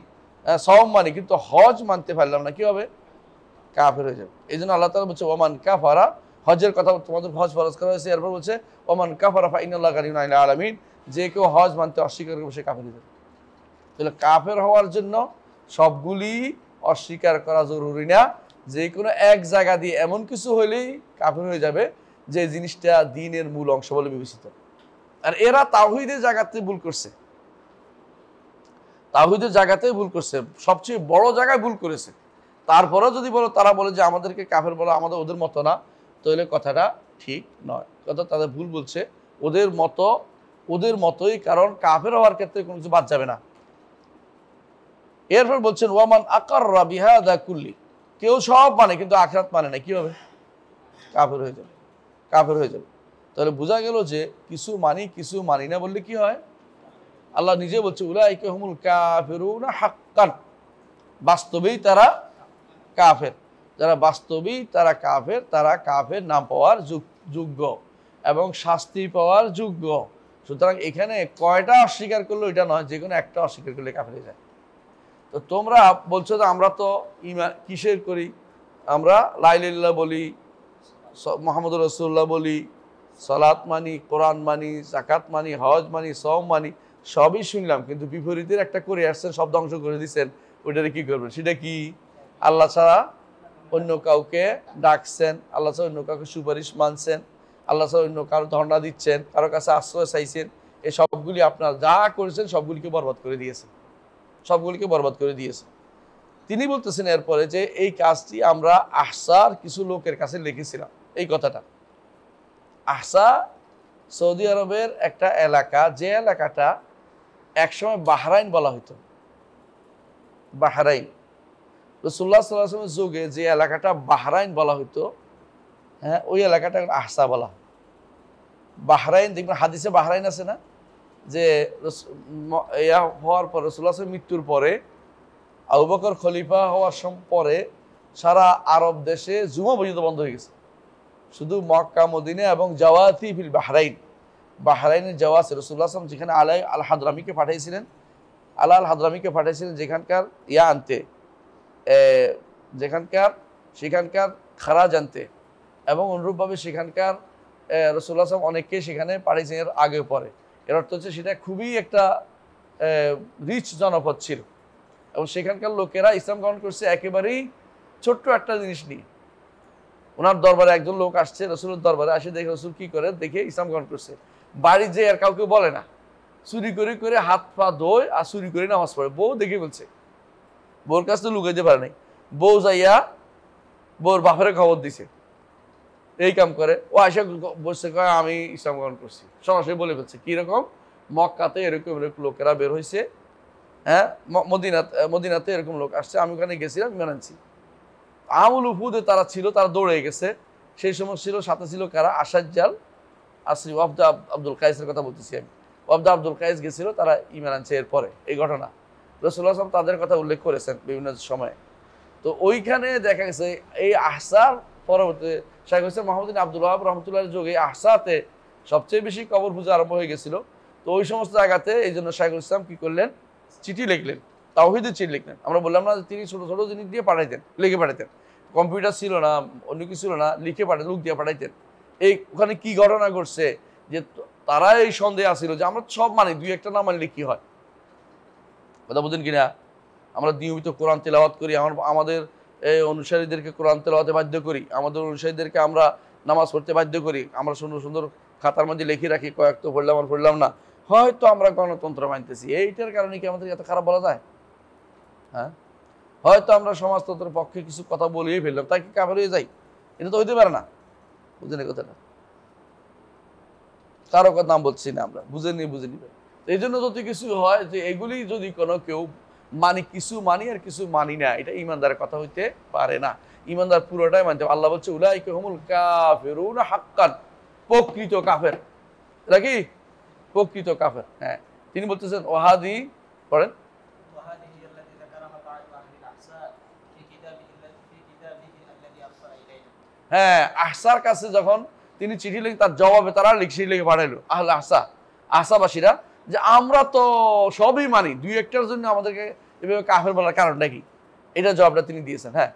সওম মানি কিন্তু হজ মানতে পারলাম না, কি হবে? কাফের হয়ে যাবে। এই জন্য আল্লাহ তাআলা বলছে ওমান কাফারা, হজের কথা তোমাদের হজ ফরজ করা হয়েছে, এরপর বলছে ওমান কাফারা ফাইনাল্লাহু গানিয়্যুন আনিল আলামিন, যে কেউ হজ মানতে অস্বীকার করবে সে কাফের হয়ে যাবে। তাহলে কাফের হওয়ার জন্য সবগুলি অস্বীকার করা জরুরি না, যে কোনো এক জায়গা দিয়ে এমন কিছু হলেই কাফের হয়ে যাবে যে জিনিসটা দ্বীনের মূল অংশ বলে বিবেচিত। আর এরা তাওহীদের জায়গাতে ভুল করছে, তাওহীদের জায়গাতেই ভুল করছে, সবচেয়ে বড় জায়গায় ভুল করেছে। তারপরেও যদি বলো, তারা বলে যে আমাদেরকে কাফের বলা আমাদের ওদের মতো না, তাহলে কথাটা ঠিক নয়, কথা তাদের ভুল বলছে। ওদের মতোই, কারণ কাফের হওয়ার ক্ষেত্রে কোনো কিছু বাদ যাবে না। এরপর বলছেন ওয়ামান আকাররা বিহাদা কুল্লি, কেউ সব মানে কিন্তু আখিরাত মানে না, কি হবে? কাফের হয়ে যাবে, কাফের হয়ে যাবে। তাহলে বোঝা গেল যে কিছু মানি কিছু মানি না বললে কি হয়? আল্লাহ নিজে বলছে উলাইকা হুমুল কাফিরুনা হাক্কান, বাস্তবেই তারা কাফের। যারা বাস্তবেই তারা কাফের, তারা কাফের নাম পাওয়ার যোগ্য এবং শাস্তি পাওয়ার যোগ্য। সুতরাং এখানে কয়টা অস্বীকার করলো এটা নয়, যে কোনো একটা অস্বীকার করলে কাফের হয়ে যায়। তো তোমরা বলছো যে আমরা তো ঈমান কিসের করি? আমরা লা ইলাহা ইল্লাল্লাহ বলি, মুহাম্মদুর রাসূলুল্লাহ বলি, সালাত মানি, কোরআন মানি, যাকাত মানি, হজ মানি, সওম মানি, সবই শুনলাম, কিন্তু বিপরীতের একটা করে আসছেন, সব ধ্বংস করে দিচ্ছেন। ওইটারে কি করবেন? সেটা কি? আল্লাহ ছাড়া অন্য কাউকে ডাকছেন, আল্লাহ ছাড়া অন্য কাউকে সুপারিশ মানছেন, আল্লাহ ছাড়া অন্য কারো ধর্ণা দিচ্ছেন, কারো কাছে আশ্রয় চাইছেন, এই সবগুলি আপনার যা করেছেন সবগুলিকে বরবাদ করে দিয়েছেন, সবগুলিকে বরবাদ করে দিয়েছেন। তিনি বলতেছেন এরপরে যে এই কাজটি আমরা আহসার কিছু লোকের কাছে লিখেছিলাম। এই কথাটা আহসা সৌদি আরবের একটা এলাকা, যে এলাকাটা একসময় বাহরাইন বলা হতো। বাহরাইন রাসূলুল্লাহ সাল্লাল্লাহু আলাইহি ওয়াসাল্লামের যুগে যে এলাকাটা বাহরাইন বলা হতো, হ্যাঁ, ওই এলাকাটা আহসা বলা হয়। বাহরাইন দেখবেন হাদিসে বাহরাইন আছে না, যে হওয়ার পর রাসূলুল্লাহ মৃত্যুর পরে আবু বকর খলিফা হওয়ার পরে সারা আরব দেশে জুমা পর্যন্ত বন্ধ হয়ে গেছে। শুধু মক্কা মদিনা এবং জাওয়াতি ফিল বাহরাইন, বাহরাইনের জাওয়াজ রাসূলুল্লাহ যেখানে আলাই আল হাদরামিকে পাঠিয়েছিলেন, আলা আল হাদরামিকে পাঠিয়েছিলেন যেখানকার আনতে, সেখানকার খারাজ আনতে, এবং অনুরূপভাবে সেখানকার রাসূলুল্লাহ অনেককে সেখানে পাঠিয়েছেন এর আগে পরে। এর অর্থ হচ্ছে সেটা খুবই একটা রিচ জনপদ ছিল, এবং সেখানকার লোকেরা ইসলাম গ্রহণ করছে একেবারেই ছোট্ট একটা জিনিস নিয়ে। ওনার দরবারে একজন লোক আসছে, রসুলের দরবারে আসে, দেখে রসুল কি করে, দেখে ইসলাম গ্রহণ করছে। বাড়ি যে আর কাউকে বলে না, চুরি করে করে হাত পা ধোয় আর চুরি করে নামাজ পড়ে। বউ দেখে বলছে, বউর কাছ তো লুকাইতে পারে নাই, বউ যাইয়া বউর বাপের খবর দিছে, এই কাম করে। ও আয়সা বসে কয় আমি ইসলাম গ্রহণ করছি, সরাসরি বলে ফেলছে। কিরকম? মক্কাতে এরকম এরকম লোকেরা বের হয়েছে, হ্যাঁ, মদিনাতে এরকম লোক আসছে, আমি ওখানে গেছিলাম, ইমান আনছি। আমুল উফুদে তারা ছিল, তারা দৌড়ে গেছে। সেই সময় ছিল, সাথে ছিল কারা? আসাজ্জাল আসরি ওয়াফদা আব্দুল কায়েসের কথা বলতেছি আমি। ওয়াফদা আব্দুল কায়েস গেছিল, তারা ইমান আনছে এরপরে। এই ঘটনা রাসূলুল্লাহ সাল্লাল্লাহু আলাইহি ওয়াসাল্লাম তাদের কথা উল্লেখ করেছেন বিভিন্ন সময়ে। তো ওইখানে দেখা গেছে এই আহসার পরবর্তী শাইখ হোসেন মোহাম্মদ আব্দুল ওয়াহাব রহমতুল্লাহর যুগে আহসাতে সবচেয়ে বেশি কবর পূজা আরম্ভ হয়ে গেছিল। তো ওই সমস্ত জায়গাতে এই জন্য শাইখুল ইসলাম কি করলেন? চিঠি লিখলেন, তাওহীদের চিঠি লিখলেন। আমরা বললাম না তিনি ছোট ছোট জিনিস দিয়ে পাঠাইতেন, লিখে পাঠাইতেন। কম্পিউটার ছিল না, অন্য কিছু ছিল না, লিখে পাঠাতেন, লোক দিয়ে পাঠাইতেন। এই ওখানে কি ঘটনা ঘটছে যে তারা এই সন্দেহ আসছিল যে আমরা সব মানি, দুই একটা না মানলে কি হয়। কথা বুঝেন কিনা? আমরা নিয়মিত কোরআন তেলাওয়াত করি, আমাদের অনুসারীদেরকে কোরআন তেলাওয়াতে বাধ্য করি, আমাদের অনুসারীদেরকে আমরা নামাজ পড়তে বাধ্য করি, আমরা সুন্দর সুন্দর খাতার মধ্যে লিখে রাখি কয়েক তো পড়লাম আর পড়লাম না, হয়তো আমরা গণতন্ত্র মানতেছি, এইটার কারণে কি আমাদের এত খারাপ বলা যায়? হ্যাঁ, হয়তো আমরা সমাজতন্ত্রের পক্ষে কিছু কথা বলেই ফেললাম, তাই কি কাফের হয়ে যাই? এটা তো হইতে পারে না। বুঝেন কথাটা? কারো কথা নাম বলছি না আমরা, বুঝে নিবেন। এই জন্য যদি কিছু হয় যে এগুলি যদি কোনো কেউ মানি, কিছু মানি আর কিছু মানি না, এটা ইমানদারের কথা হইতে পারে না। ইমানদার পুরোটাই মানতে হবে। আল্লাহ বলছে উলাইকা হুমুল কাফিরুনা হাক্কান, প্রকৃত কাফের। এটা কি? প্রকৃত কাফের। হ্যাঁ, তিনি বলতেছেন ওয়াহাদি পড়েন, হ্যাঁ, আহসার কাছে যখন তিনি চিঠি লিখে তার জবাবে তারা লিখে পাঠাইলো আহলে আহসাবাসীরা যে আমরা তো সবই মানি, দুই একটার জন্য আমাদেরকে এভাবে কাফের বলার কারণটা কি? এটা জবাবটা তিনি দিয়েছেন। হ্যাঁ,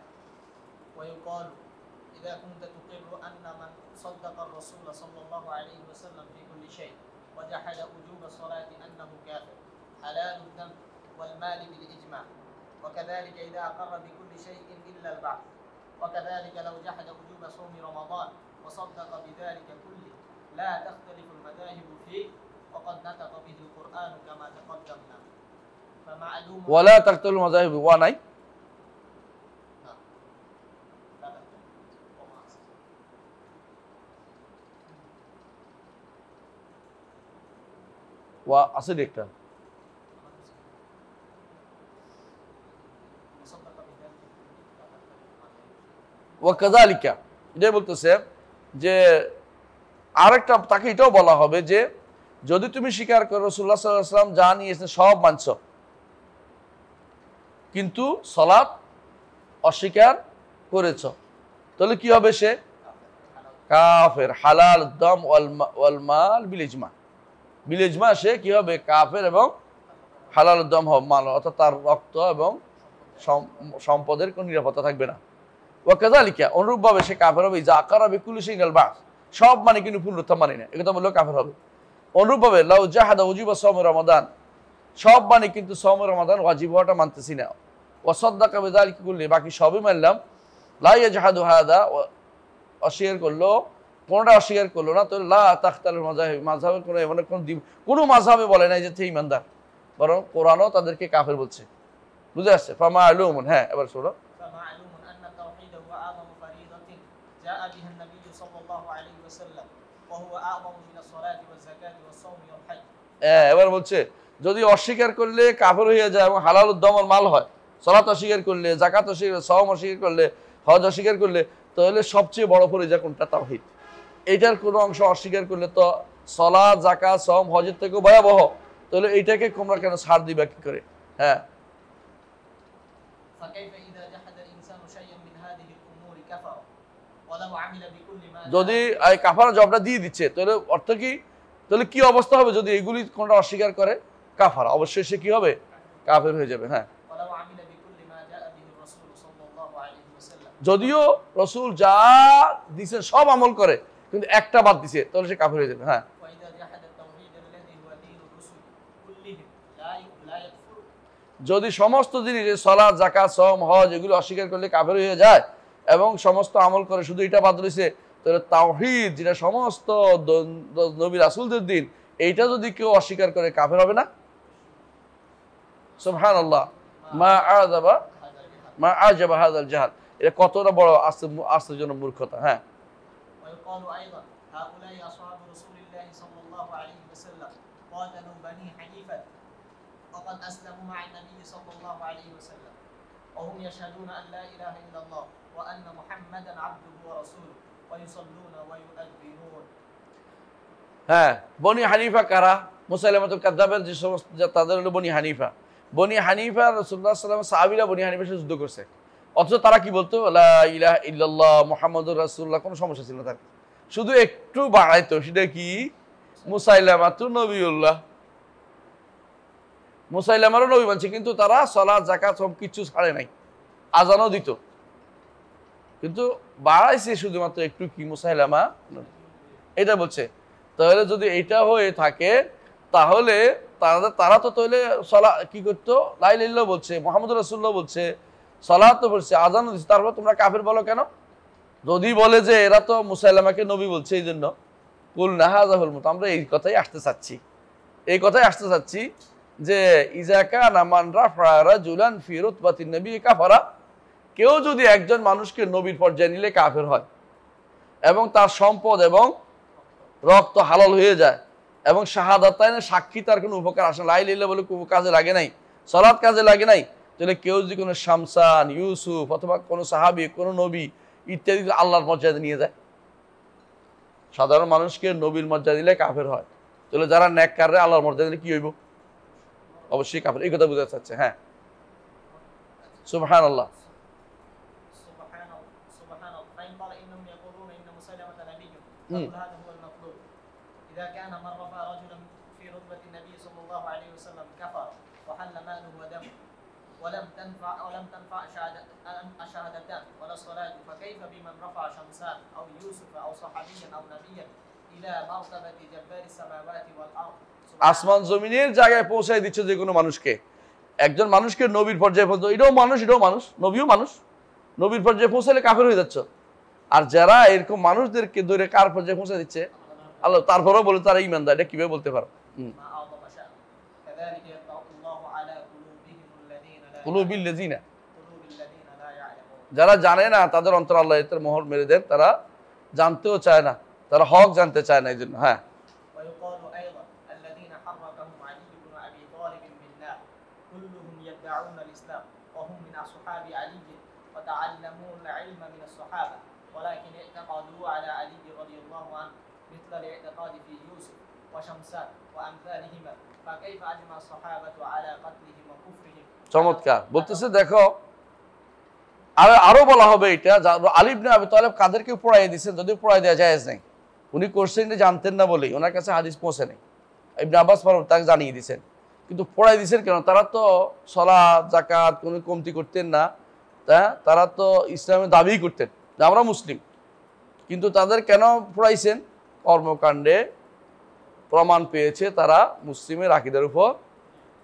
وكذلك إذا أقر بكل شيء إلا البعث وكذلك لو جحد وجوب صوم رمضان وصدق بذلك كله لا تختلف المذاهب فيه وقد نطق به القرآن كما تقدمنا فمعلوم ولا تختلف المذاهب واناي وأصل একটা ওয়াকাযালিকা, এটাই বলতেছে যে আরেকটা তাকে এটাও বলা হবে যে যদি তুমি স্বীকার করো রাসূলুল্লাহ সাল্লাল্লাহু আলাইহি ওয়াসাল্লাম যা নিয়েছেন সব মানছ, কিন্তু সালাত অস্বীকার করেছ, তাহলে কি হবে? সে কাফের। হালাল দম ওয়াল মাল বিল ইজমা, বিল ইজমা সে কি হবে? কাফের এবং হালাল দম মাল, অর্থাৎ তার রক্ত এবং সম্পদের কোনো নিরাপত্তা থাকবে না। ওয়াকাযালিকা, অনুরূপভাবে সে কাফের হবে যা আকারা বিকুল্লি শাইইন আল বাস, সব মানে কিন্তু পুনরুত্থান মানে না, একথা বললেও কাফের হবে। অনুরূপভাবে লাউ জাহাদা ওয়াজিবা সাওম রমাদান, সব মানে কিন্তু সাওম রমাদান ওয়াজিব হওয়াটা মানতেছি না। ওয়া সাদ্দাকা বিযালিকা কুল্লি, বাকি সবই মানলাম, লা ইয়াজহাদু হাদা, অস্বীকার করলো, কোনটা অস্বীকার করলো না, তো লা তাখতালিফ মাযহাব, মাযহাবের কোনো এমন কোনো মাযহাবে বলে নাই যে সে ঈমানদার, বরং কোরআনও তাদেরকে কাফের বলছে। বুঝে আসছে? ফামালুমুন, হ্যাঁ এবার শোনো। فمعلوم أن التوحيد هو أعظم فريضة جاء بها النبي صلى الله عليه وسلم وهو أعظم من الصلاة والزكاة والصوم والحج. এবার বলছে যদি অস্বীকার করলে কাফের হয়ে যায় এবং হালাল উদ্দমর মাল হয়, সালাত অস্বীকার করলে, যাকাত অস্বীকার, সওম অস্বীকার করলে, হজ অস্বীকার করলে, তাহলে সবচেয়ে বড় ফরিজা কোনটা? তাওহীদ। এইটার কোনো অংশ অস্বীকার করলে তো সালাত, যাকাত, সওম, হজের থেকেও ভয়াবহ, তাহলে এইটাকে তোমরা কেন ছাড় দিবা কি করে? হ্যাঁ, فكيف إذا جحد الإنسان شيئا من هذه الأمور كفر ولو عمل بكل ما যদি এই কাফারা জবটা দিয়ে দিচ্ছে, তাহলে অর্থ কি? তাহলে কি অবস্থা হবে যদি এগুলি কোনটা অস্বীকার করে? কাফারা, অবশ্যই সে কি হবে? কাফের হয়ে যাবে। হ্যাঁ, ولو عمل بكل ما جاء به الرسول صلى الله عليه وسلم যদিও রসুল যা দিছে সব আমল করে, কিন্তু একটা বাদ দিছে, তাহলে সে কাফের হয়ে যাবে। হ্যাঁ, وإذا جحد التوحيد الذي هو دين الرسل كلهم لا يكفر যদি সমস্ত জিনিস সালাত, যাকাত, সওম, হজ এগুলো অস্বীকার করলে কাফের হয়ে যায় এবং সমস্ত আমল করে শুধু এটা বাদ রয়েছে, তাহলে তাওহীদ যেটা সমস্ত নবী রাসূলদের দিন, এইটা যদি কেউ অস্বীকার করে কাফের হবে না? সুবহানাল্লাহ, মা আজাবা হাযাল জাহল, এটা কতটা বড় আশ্চর্যজনক মূর্খতা। হ্যাঁ, ويقال أيضا هؤلاء أصحاب رسول الله صلى الله عليه وسلم قاتلوا بني حنيفة وقد أسلموا مع النبي صلى الله عليه وسلم وهم يشهدون أن لا إله إلا الله وأن محمدا عبده ورسوله ويصلون ويؤذنون. হ্যাঁ, বনি হানিফা কারা? মুসাইলামাতুল কাযযাবের যে সমস্ত, তাদের হলো বনি হানিফা। বনি হানিফা রাসূলুল্লাহ সাল্লাল্লাহু আলাইহি ওয়াসাল্লাম সাহাবীরা বনি হানিফার সাথে যুদ্ধ করছে, অথচ তারা কি বলতো? লা ইলাহা ইল্লাল্লাহ মুহাম্মাদুর রাসূলুল্লাহ, কোনো সমস্যা ছিল না তার, শুধু একটু বাড়াইতো, সেটা কি? মুসাইলামাতুন নবিয়ুল্লাহ, মুসাইলামারও নবী মানছে, কিন্তু তারা সালাত, যাকাত সব কিছু ছাড়ে নাই, আজানও দিত, কিন্তু বাড়াইছে শুধুমাত্র একটু, কি? মুসাইলামা, এটা বলছে। তাহলে যদি এটা হয়ে থাকে, তাহলে তারা তো তাহলে কি করতো? লা ইলাহা ইল্লাল্লাহ বলছে, মুহাম্মদুর রাসূলুল্লাহ বলছে, সালাত তো পড়ছে, আজানও দিচ্ছে, তারপর তোমরা কাফের বলো কেন? যদি বলে যে এরা তো মুসাইলামাকে নবী বলছে, এই জন্য কুলনা হাযা হুল মুত, আমরা এই কথাই আসতে চাচ্ছি, যে ইযা কানা মান রাফা রাজুলান ফি রুতবাতিন নবী কাফারা, কেউ যদি একজন মানুষকে নবীর পর্যায়ে নিলে কাফের হয় এবং তার সম্পদ এবং রক্ত হালাল হয়ে যায় এবং শাহাদাতাইনে সাক্ষী তার কোনো উপকার আসে, লা ইলাহা ইল্লাল্লাহ বলে কোনো কাজে লাগে নাই, সালাত কাজে লাগে নাই, তাহলে কেউ যদি কোনো শামসান, ইউসুফ অথবা কোনো সাহাবী, কোনো নবী ইত্যাদি আল্লাহর মর্যাদা নিয়ে যায়, সাধারণ মানুষকে নবীর মর্যাদা দিলে কাফের হয়, তাহলে যারা নেককাররা আল্লাহর মর্যাদা দিলে কি হইব? অবশ্যই কাফের। এই কথা বোঝাতে চাচ্ছে। হ্যাঁ, সুবহানাল্লাহ। سبحان الله فإن قال إنهم يقولون إن مسيلمة نبي فقل هذا هو المطلوب. إذا كان من رفع رجلا في رتبة النبي صلى الله عليه وسلم كفر وحل ماله ودمه ولم تنفع شهادتان ولا الصلاة، فكيف بمن رفع شمسان أو يوسف أو صحابيا أو نبيا إلى مرتبة جبار السماوات والأرض. আসমান জমিনের জায়গায় পৌঁছায় দিচ্ছে যে কোনো মানুষকে, একজন মানুষকে নবীর পর্যায়ে পৌঁছে, এটাও মানুষ, নবীও মানুষ, নবীর পর্যায়ে পৌঁছালে কাফের হয়ে যাচ্ছে। আর যারা এরকম মানুষদেরকে ধরে কার পর্যায়ে পৌঁছে দিচ্ছে? আল্লাহ, তারপরেও বলে তারা ঈমানদার, এটা কিভাবে বলতে পারো? কুলুবিল লাযিনা, যারা জানে না তাদের অন্তর আল্লাহ এর মোহর মেরে দেন, তারা জানতেও চায় না, তারা হক জানতে চায় না, এই জন্য। হ্যাঁ, يدعون الإسلام وهم من أصحاب علي وتعلموا العلم من الصحابة ولكن اعتقدوا على علي رضي الله عنه مثل الاعتقاد في يوسف وشمسان وأمثالهما فكيف أجمع الصحابة على قتلهم وكفرهم. চমৎকার বলতেছে, দেখো আরো বলা হবে এটা, আলী ইবনে আবি তালেব কাদেরকে পড়াই দিয়েছেন, যদি পড়াই দেওয়া জায়েজ নাই, উনি কোশ্চেন জানতেন না বলেই ওনার কাছে হাদিস পৌঁছে নেই, ইবনে আব্বাস তাকে জানিয়ে দিয়েছেন, কিন্তু পড়াই দিয়েছেন কেন? তারা তো সালাত, যাকাত কোনো কমতি করতেন না, তারা তো ইসলামের দাবি করতেন যে আমরা মুসলিম, কিন্তু তাদের কেন পড়াইছেন? কর্মকাণ্ডে প্রমাণ পেয়েছে তারা মুসলিমের আকীদার উপর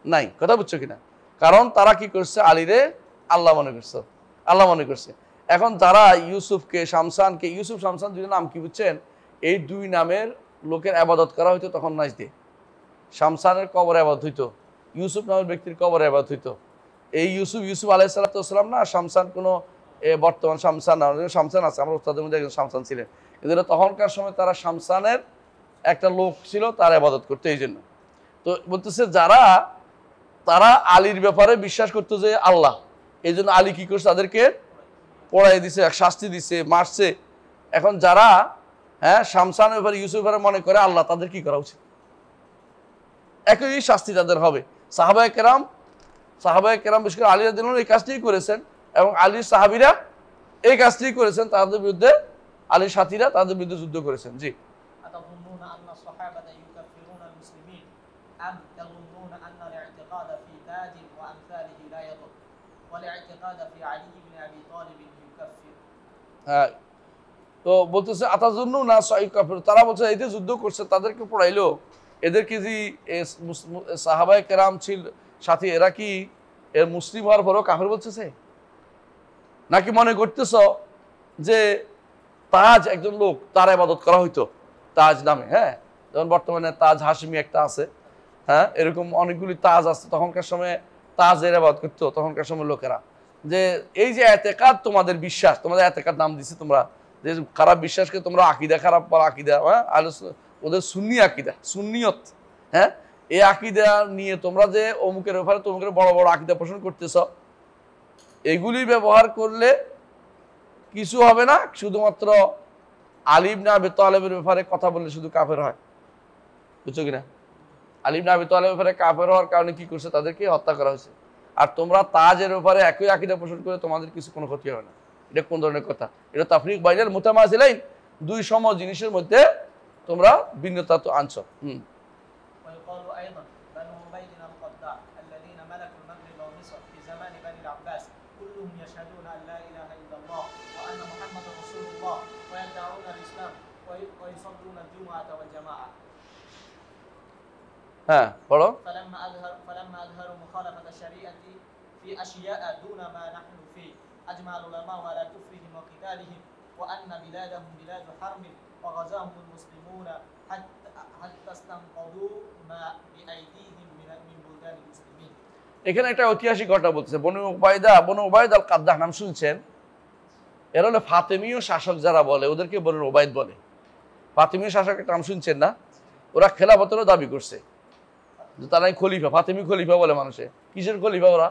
নাই। কথা বুঝছো কিনা? কারণ তারা কি করছে? আলীরে আল্লাহ মনে করছে। এখন যারা ইউসুফকে শামসানকে, ইউসুফ শামসান দুই নাম কি বুঝছেন? এই দুই নামের লোকের আবাদত করা হইতো তখন নাজদে। শামসানের কবরে আবাদত হইতো, ইউসুফ নামের ব্যক্তির কবরে আবাদত হইতো। এই ইউসুফ আলাইহিস সালাম না, শামসান কোনো বর্তমান শামসান না, শামসান আছে, আমার ওস্তাদের মধ্যে একজন শামসান ছিলেন, কিন্তু তখনকার সময় তারা শামসানের একটা লোক ছিল, তার আবাদত করতে। এই জন্য তো বলতেছে যারা তারা আলীর ব্যাপারে বিশ্বাস করতো যে আল্লাহ, এই জন্য আলী কি করছে? তাদেরকে পড়াই দিছে, শাস্তি দিছে, মারছে। এখন যারা শামসানের ব্যাপারে ইউসুফের ব্যাপারে মনে করে আল্লাহ, তাদের কি করা উচিত? একই শাস্তি তাদের হবে। সাহাবায়ে কেরাম বিশেষ করে আলী রাদিয়াল্লাহু আনহু এই কাজটিই করেছেন, এবং আলীর সাহাবীরা এই কাজটিই করেছেন, তাদের বিরুদ্ধে আলীর সাথীরা তাদের বিরুদ্ধে যুদ্ধ করেছেন। জি। أتظنون أن الصحابة يكفرون المسلمين أم تظنون أن الاعتقاد في تاج وأمثاله لا يضر والاعتقاد في علي بن أبي طالب يكفر؟ হ্যাঁ, তো বলতেছে আতাজুন্নুনা সাইকাফির, তারা বলছে এই যে যুদ্ধ করছে তাদেরকে পড়াইলো, এদের কি যে সাহাবায়ে কেরাম ছিল সাথী, এরা কি এর মুসলিম হওয়ার পরও কাফের বলতেছে? নাকি মনে করতেছ যে তাজ একজন লোক, তার ইবাদত করা হইতো তাজ নামে? হ্যাঁ, যেমন বর্তমানে তাজ হাশমি একটা আছে, হ্যাঁ, এরকম অনেকগুলি তাজ আছে। তখনকার সময় তাজের ইবাদত করতো তখনকার সময় লোকেরা। যে এই যে এতেকাদ, তোমাদের বিশ্বাস, তোমাদের এতেকাদ নাম দিছে তোমরা, যে খারাপ বিশ্বাসকে তোমরা আকিদা খারাপ বলা, আকিদা, হ্যাঁ, ওদের সুন্নি আকিদা, সুন্নিয়ত, হ্যাঁ, এই আকিদা নিয়ে তোমরা যে অমুকের ব্যাপারে তমুকের বড় বড় আকিদা পোষণ করতেছ, এগুলি ব্যবহার করলে কিছু হবে না। শুধুমাত্র আলী ইবনে আবি তালেবের ব্যাপারে কথা বললে শুধু কাফের হয়, বুঝছো কিনা? আলী ইবনে আবি তালেবের ব্যাপারে কাফের হওয়ার কারণে কি করছে? তাদেরকে হত্যা করা হয়েছে। আর তোমরা তাজের ব্যাপারে একই আকীদা পোষণ করে তোমাদের কিছু কোনো ক্ষতি হবে না। এটা কোন ধরনের কথা? এটা তাফরিক বাইনাল মুতামাসিলাইন, দুই সম জিনিসের মধ্যে তোমরা ভিন্নতা তো আনছো। ويقال أيضا بنو عبيد القطاع الذين ملكوا المغرب ومصر في زمان بني العباس كلهم يشهدون أن لا إله إلا الله وأن محمدا رسول الله ويدعون الإسلام ويصلون الجمعة والجماعة. হ্যাঁ, পড়ো। فلما أظهروا مخالفة الشريعة في أشياء دون ما نحن فيه أجمع العلماء على كفرهم وقتالهم وأن بلادهم بلاد حرب وغزاهم المسلمون حتى استنقذوا ما بأيديهم من بلدان المسلمين. এখানে একটা ঐতিহাসিক ঘটনা বলতেছে। বনু উবাইদ আল কাদ্দাহ নাম শুনছেন? এরা হলো ফাতেমীয় শাসক, যারা বলে ওদেরকে বনু উবাইদ বলে। ফাতেমীয় শাসকের নাম শুনছেন না? ওরা খেলাফতেরও দাবি করছে, তারাই খলিফা, ফাতেমি খলিফা বলে মানুষে। কিসের খলিফা ওরা?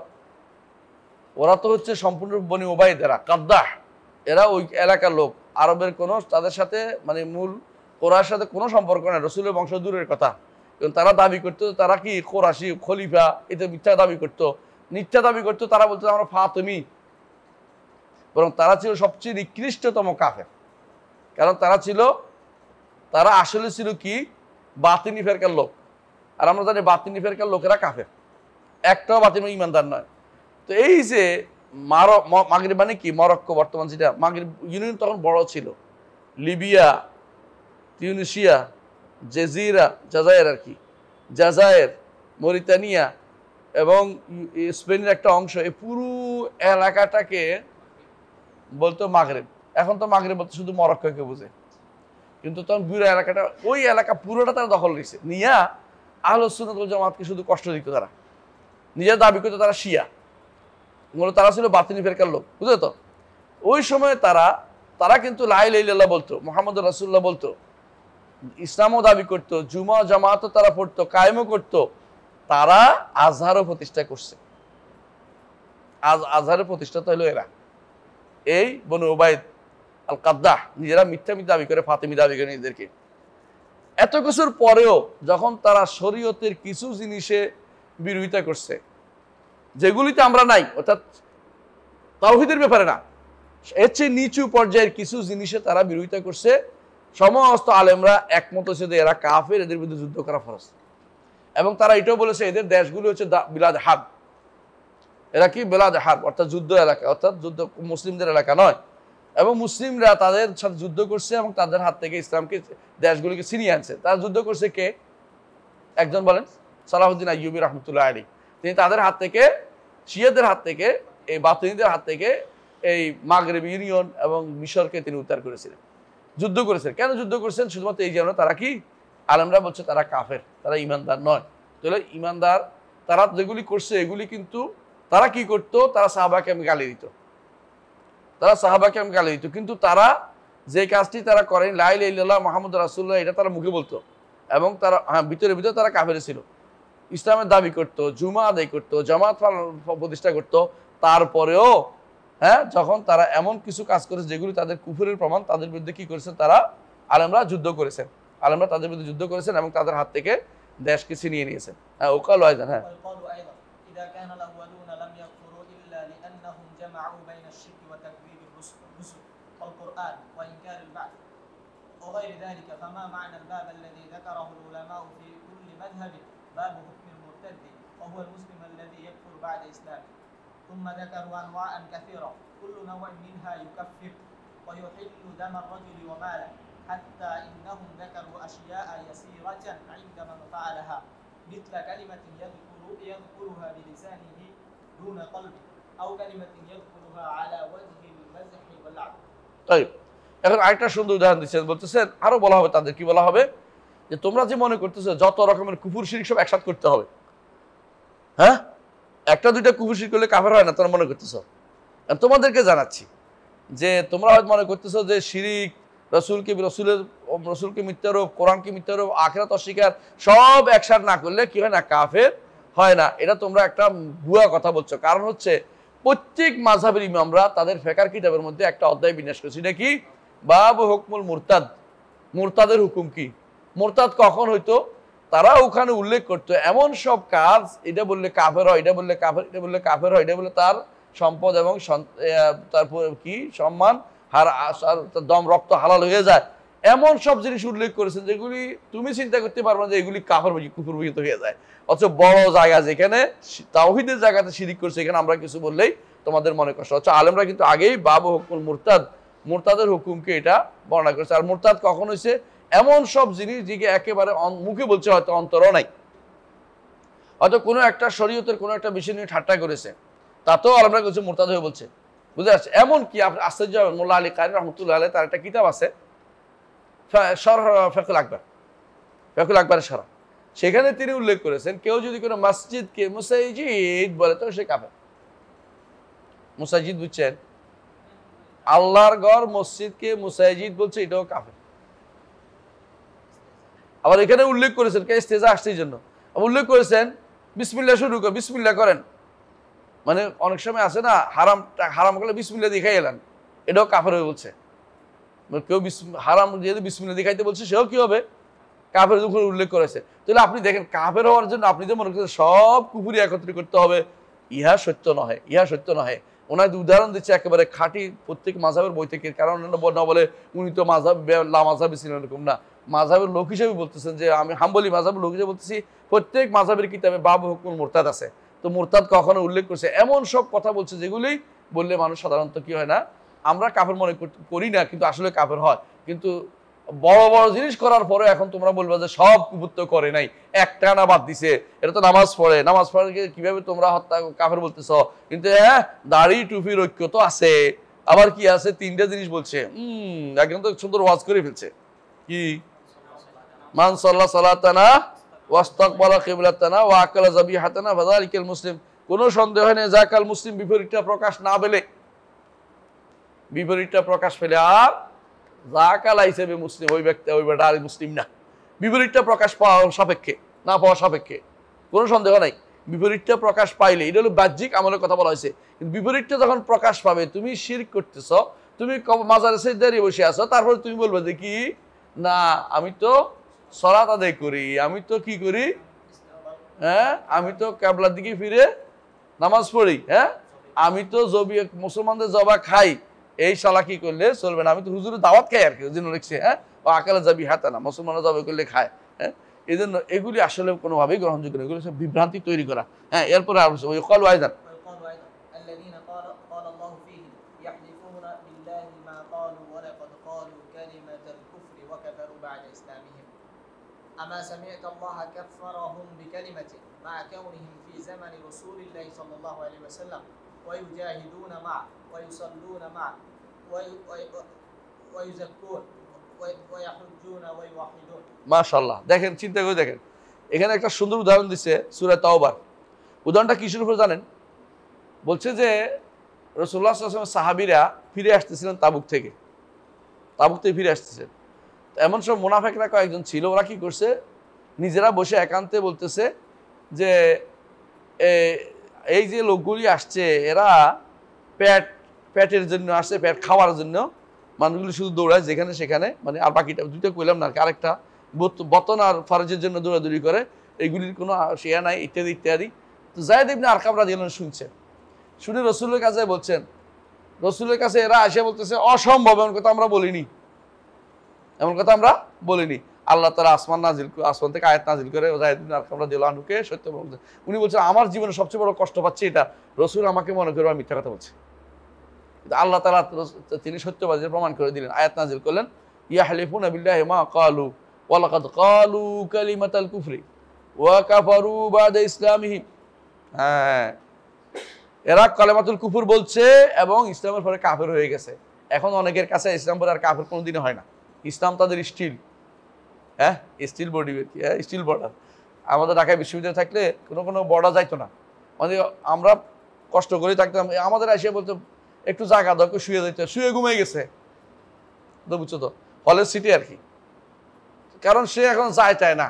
ওরা তো হচ্ছে সম্পূর্ণ বনি উবাইদ, এরা কাদ্দাহ, এরা ওই এলাকার লোক। আরবের কোনো তাদের সাথে মানে মূল কোরার সাথে কোনো সম্পর্ক নেই, রসুলের বংশ দূরের কথা। কিন্তু তারা দাবি করতো তারা কি কোরাশি খলিফা, এতে মিথ্যা দাবি করতো, মিথ্যা দাবি করতো। তারা বলতো আমরা ফাতেমি, বরং তারা ছিল সবচেয়ে নিকৃষ্টতম কাফের। কারণ তারা আসলে ছিল কি বাতিনি ফেরকার লোক। আর আমরা জানি বাতিনি ফেরকার লোকেরা কাফের, একটাও বাতিনি ইমানদার নয়। তো এই যে মাগরিব মানে কি মরক্কো, বর্তমান যেটা মাগরিব ইউনিয়ন তখন বড় ছিল, লিবিয়া, তিউনিসিয়া, জাজায়ের আর কি, জাজায়ের, মরিতানিয়া এবং স্পেনের একটা অংশ, এই পুরো এলাকাটাকে বলতো মাগরিব। এখন তো মাগরিব বলতে শুধু মরক্কোকে বোঝে, কিন্তু তখন পুরো এলাকাটা, ওই এলাকা পুরোটা তারা দখল নিয়েছে। নিয়া আহলুস সুন্নাত ওয়াল জামাতকে শুধু কষ্ট দিত। তারা নিজের দাবি করতো তারা শিয়া, মূলত তারা ছিল বাতিনি ফেরকার লোক, বুঝলো তো? ওই সময় তারা কিন্তু লা ইলাহা ইল্লাল্লাহ বলতো, মুহাম্মদুর রাসূলুল্লাহ বলতো, ইসলামও দাবি করতো, জুমা জামাতও তারা পড়তো, কায়েমও করতো। তারা আজহারও প্রতিষ্ঠা করছে। আজহারের প্রতিষ্ঠাতা হলো এরা, এই বনু উবাইদ আল কাদ্দাহ। নিজেরা মিথ্যা দাবি করে, ফাতেমি দাবি করে নিজেদেরকে। এত কিছুর পরেও যখন তারা শরীয়তের কিছু জিনিসে বিরোধিতা করছে, যেগুলিতে আমরা নাই, অর্থাৎ তাওহীদের ব্যাপারে না, এর চেয়ে নিচু পর্যায়ের কিছু জিনিসে তারা বিরোধিতা করছে, সমস্ত আলেমরা একমত হয়েছে যে এরা কাফের, এদের বিরুদ্ধে যুদ্ধ করা ফরজ। এবং তারা এটাও বলেছে এদের দেশগুলো হচ্ছে বিলাদ হার্ব। এরা কি বিলাদ হার্ব, অর্থাৎ যুদ্ধ এলাকা, অর্থাৎ যুদ্ধ মুসলিমদের এলাকা নয়। এবং মুসলিমরা তাদের সাথে যুদ্ধ করছে এবং তাদের হাত থেকে ইসলামকে, দেশগুলিকে ছিনিয়ে আনছে। তারা যুদ্ধ করছে কে? একজন বলেন, সালাহুদ্দিন আইয়ুবী রাহমাতুল্লাহ আলাইহি। তিনি তাদের হাত থেকে, শিয়াদের হাত থেকে, এই বাতিনিদের হাত থেকে এই মাগরেব ইউনিয়ন এবং মিশরকে তিনি উদ্ধার করেছিলেন, যুদ্ধ করেছেন। কেন যুদ্ধ করেছেন? শুধুমাত্র এই জন্য তারা কি, আলেমরা বলছে তারা কাফের, তারা ইমানদার নয়। তাহলে ইমানদার তারা যেগুলি করছে এগুলি কিন্তু তারা কি করতো, তারা সাহাবাকে আমি গালি দিত, কিন্তু তারা যে কাজটি তারা করেন লা ইলাহা ইল্লাল্লাহ মুহাম্মদ রাসূলুল্লাহ, এটা তারা মুখে বলতো এবং তারা ভিতরে তারা কাফের ছিল, ইসলামের দাবি করতো, জুমা আদায় করতো, জামাত প্রতিষ্ঠা করতো। তারপরেও যখন তারা এমন কিছু কাজ করেছে যেগুলি তাদের কুফরের প্রমাণ, তাদের বিরুদ্ধে কি করেছেন তারা, আলেমরা যুদ্ধ করেছেন, তাদের বিরুদ্ধে যুদ্ধ করেছেন এবং তাদের হাত থেকে দেশকে ছিনিয়ে নিয়েছেন। ওকাল ওয়াইদান। وغير ذلك فما معنى الباب الذي ذكره العلماء في كل مذهب باب حكم المرتد وهو المسلم الذي يكفر بعد إسلامه. ثم ذكروا أنواعا كثيرة كل نوع منها يكفر ويحل دم الرجل وماله، حتى إنهم ذكروا أشياء يسيرة عند من فعلها مثل كلمة يذكرها بلسانه دون قلبه أو كلمة يذكرها على وجه المزح واللعب. طيب এখন আরেকটা সুন্দর উদাহরণ দিচ্ছেন, বলতেছেন আরো বলা হবে তাদের, কি বলা হবে, যে তোমরা যে মনে করতেছো যত রকমের কুফর শিরক সব একসাথে করতে হবে, একটা দুইটা কুফর শিরক করলে কাফের হয় না তোমরা মনে করতেছো। তোমাদেরকে জানাচ্ছি যে তোমরা হয়তো মনে করতেছো যে শিরিক, রসুলকে মিথ্যারোপ, কোরআনকে মিথ্যারোপ, আখিরাত অস্বীকার সব একসাথে না করলে কি হয় না, কাফের হয় না। এটা তোমরা একটা ভুয়া কথা বলছো। কারণ হচ্ছে প্রত্যেক মাযহাবের ইমামরা তাদের ফিকহ কিতাবের মধ্যে একটা অধ্যায় বিন্যাস করেছে, এটা কি, বাবু হুকমুল মুরতাদ, মুরতাদের হুকুম কি, মুরতাদ কখন হইতো, তারা ওখানে উল্লেখ করতো এমন সব কাজ, এটা বললে কাফের হয়, এটা বললে কাফের হয়, এটা বললে তার সম্পদ এবং তারপর কি সম্মান দম রক্ত হালাল হয়ে যায়, এমন সব জিনিস উল্লেখ করেছেন যেগুলি তুমি চিন্তা করতে পারবে না যে এগুলি কুফর পর্যন্ত হয়ে যায়। অথচ বড় জায়গা যেখানে তাওহীদের জায়গাতে শিরিক করছে, এখানে আমরা কিছু বললেই তোমাদের মনে কষ্ট হচ্ছে। আলেমরা কিন্তু আগেই বাবু হুকুম মুরতাদ, মুরতাদের হুকুমকে এটা বর্ণনা করেছে। আর মুরতাদ কখন হয়েছে, এমন সব জিনিস যেগুলি একেবারে মুখে বলছে, হয়তো অন্তরও নাই, হয়তো কোনো একটা শরীয়তের কোনো একটা বিষয় নিয়ে ঠাট্টা করেছে, তাতেও আলেমরা কিছু মুরতাদ হয়ে বলছে, বুঝতে পারছে। এমন কি আপনি আশ্চর্য হবেন, মোল্লা আলী কারি রহমতুল্লাহ আলাইহি তার একটা কিতাব আছে ফিকহুল আকবরের শরহ, সেখানে তিনি উল্লেখ করেছেন কেউ যদি কোনো মসজিদকে মুসাজিদ বলে তো সে কাফের। মুসাজিদ বুঝছেন, আল্লাহর ঘর মসজিদকে মুসাজিদ বলছে, এটাও কাফের। আবার এখানে উল্লেখ করেছেন কে ইস্তেজা আসছে এই জন্য উল্লেখ করেছেন বিসমিল্লাহ শুরু করে, বিসমিল্লাহ করেন, মানে অনেক সময় আছে না হারাম করলে বিসমিল্লাহ দেখাই এলেন, এটাও কাফের হয়ে বলছে। কেউ হারাম যেহেতু বিসমিল্লাহ দেখাইতে বলছে সেও কি হবে, কাফের উপরে উল্লেখ করেছে। তাহলে আপনি দেখেন কাফের হওয়ার জন্য আপনি যে মনে করছেন সব কুফরি একত্রিত করতে হবে, ইহা সত্য নহে। ওনার উদাহরণ দিচ্ছে একেবারে খাঁটি প্রত্যেক মাযহাবের বই থেকে। কারণ না বলে উনি তো মাযহাবী ছিলেন, এরকম না, মাযহাবের লোক হিসেবে বলতেছেন যে আমি হাম্বলি মাযহাবের লোক হিসেবে বলতেছি, প্রত্যেক মাযহাবের কিতাবে বাবু হুকুম মুরতাদ আছে। তো মুরতাদ কখনো উল্লেখ করছে, এমন সব কথা বলছে যেগুলি বললে মানুষ সাধারণত কি হয় না, আমরা কাফের মনে করি না, কিন্তু আসলে কাফের হয়। কিন্তু বড় বড় জিনিস করার পরে এখন তোমরা বলবে যে সব কুফর তো করে নাই, একটা না বাদ দিছে, এটা তো নামাজ পড়ে কিভাবে তোমরা কাফের বলতেছ? কিন্তু দাড়ি টুপির ঐক্য তো আছে, আবার কি আছে, তিনটা জিনিস বলছে, একদম তো সুন্দর ওয়াজ করে ফেলছে, কি মান সাল্লা সালাতানা ওয়াস্তাকবালা কিবলাতানা ওয়া আকালা যাবিহাতানা ফাযালিকাল মুসলিম। কোনো সন্দেহ নেই যাকাল মুসলিম, বিপরীতটা প্রকাশ না পেলে, বিপরীতটা প্রকাশ পেলে আর যাকাল হিসেবে মুসলিম, ওই ব্যক্তি ওই বেটা আর মুসলিম না। বিপরীতটা প্রকাশ পাওয়া সাপেক্ষে, না পাওয়া সাপেক্ষে কোনো সন্দেহ নাই। বিপরীতটা প্রকাশ পাইলে, এটা হলো বাহ্যিক আমলের কথা বলা হয়েছে, কিন্তু বিপরীতটা যখন প্রকাশ পাবে, তুমি শিরক করতেছ, তুমি মাজারে সিজদায় বসে আছো, তারপরে তুমি বলবে যে কি না আমি তো সালাত আদায় করি, আমি তো কি করি, আমি তো কিবলার দিকে ফিরে নামাজ পড়ি, আমি তো মুসলমানদের জবা খাই, এই শালা কি করলে চলবে না, আমি তো হুজুরের দাওয়াত খাই আর কি, ওই জন্য লিখছে ও আকালে যাবি হাতানা, মুসলমানরা জবাই করলে খায়। এই জন্য এগুলি আসলে কোনোভাবেই গ্রহণযোগ্য নয়, এগুলো সব বিভ্রান্তি তৈরি করা। এরপরে আর ওই কল ওয়াইদান أما سمعت الله كفرهم بكلمة مع كونهم في زمن رسول الله صلى الله عليه وسلم ويجاهدون معه ويصلون معه ويزكون ويحجون ويوحدون মাশাআল্লাহ। দেখেন, চিন্তা করে দেখেন, এখানে একটা সুন্দর উদাহরণ দিচ্ছে সূরা তাওবার। উদাহরণটা কিসের উপর জানেন? বলছে যে রাসূলুল্লাহ সাল্লাল্লাহু আলাইহি ওয়াসাল্লাম সাহাবীরা ফিরে আসতেছিলেন তাবুক থেকে ফিরে আসতেছেন। এমন সব মুনাফিকরা কয়েকজন ছিল, ওরা কি করছে, নিজেরা বসে একান্তে বলতেছে যে এই যে লোকগুলি আসছে এরা পেটের জন্য আসছে, পেট খাওয়ার জন্য মানুষগুলি শুধু দৌড়ায় যেখানে সেখানে, মানে আর বাকিটা দুইটা কইলাম না, আরেকটা বতন আর ফরজের জন্য দৌড়াদৌড়ি করে, এইগুলির কোনো শেয়া নাই, ইত্যাদি ইত্যাদি। তো যায়েদ ইবনে আরকাম রাদিয়াল্লাহু আনহু শুনছেন, শুনে রসুলের কাছে বলছেন, রসুলের কাছে এরা এসে বলতেছে অসম্ভব, এমন কথা আমরা বলিনি, আল্লাহ তাআলা আসমান থেকে আয়াত নাজিল করে যায়েদ ইবনে আরকাম রাদিয়াল্লাহু আনহুকে সত্য বলতে। উনি বলছেন আমার জীবনে সবচেয়ে বড় কষ্ট পাচ্ছি এটা, রসুল আমাকে মনে করে মিথ্যা কথা বলছে। আল্লাহ তাআলা তিনি সত্যবাদী প্রমাণ করে দিলেন, আয়াত নাজিল করলেন, ইয়াহলিফুনা বিল্লাহি মা ক্বালু ওয়া লাকাদ ক্বালু কালিমাতাল কুফরি ওয়া কাফারু বাদা ইসলামিহিম। হ্যাঁ, এরা কালিমাতুল কুফর বলছে এবং ইসলামের পরে কাফের হয়ে গেছে। এখন অনেকের কাছে ইসলাম পরে আর কাফের কোনোদিনই হয় না। ইসলাম তাদের steel, steel body, steel border. আমাদের ঢাকায় বিশ্ববিদ্যালয় থাকলে কোনো বর্ডার যাইতো না, মানে আমরা কষ্ট করে থাকতাম, আমাদের এসে বলতো একটু জায়গা দাও, শুয়ে যাইতে, শুয়ে ঘুমিয়ে গেছে, তো বুঝছো তো, হলের সিটি আর কি। কারণ সে এখন চায় না,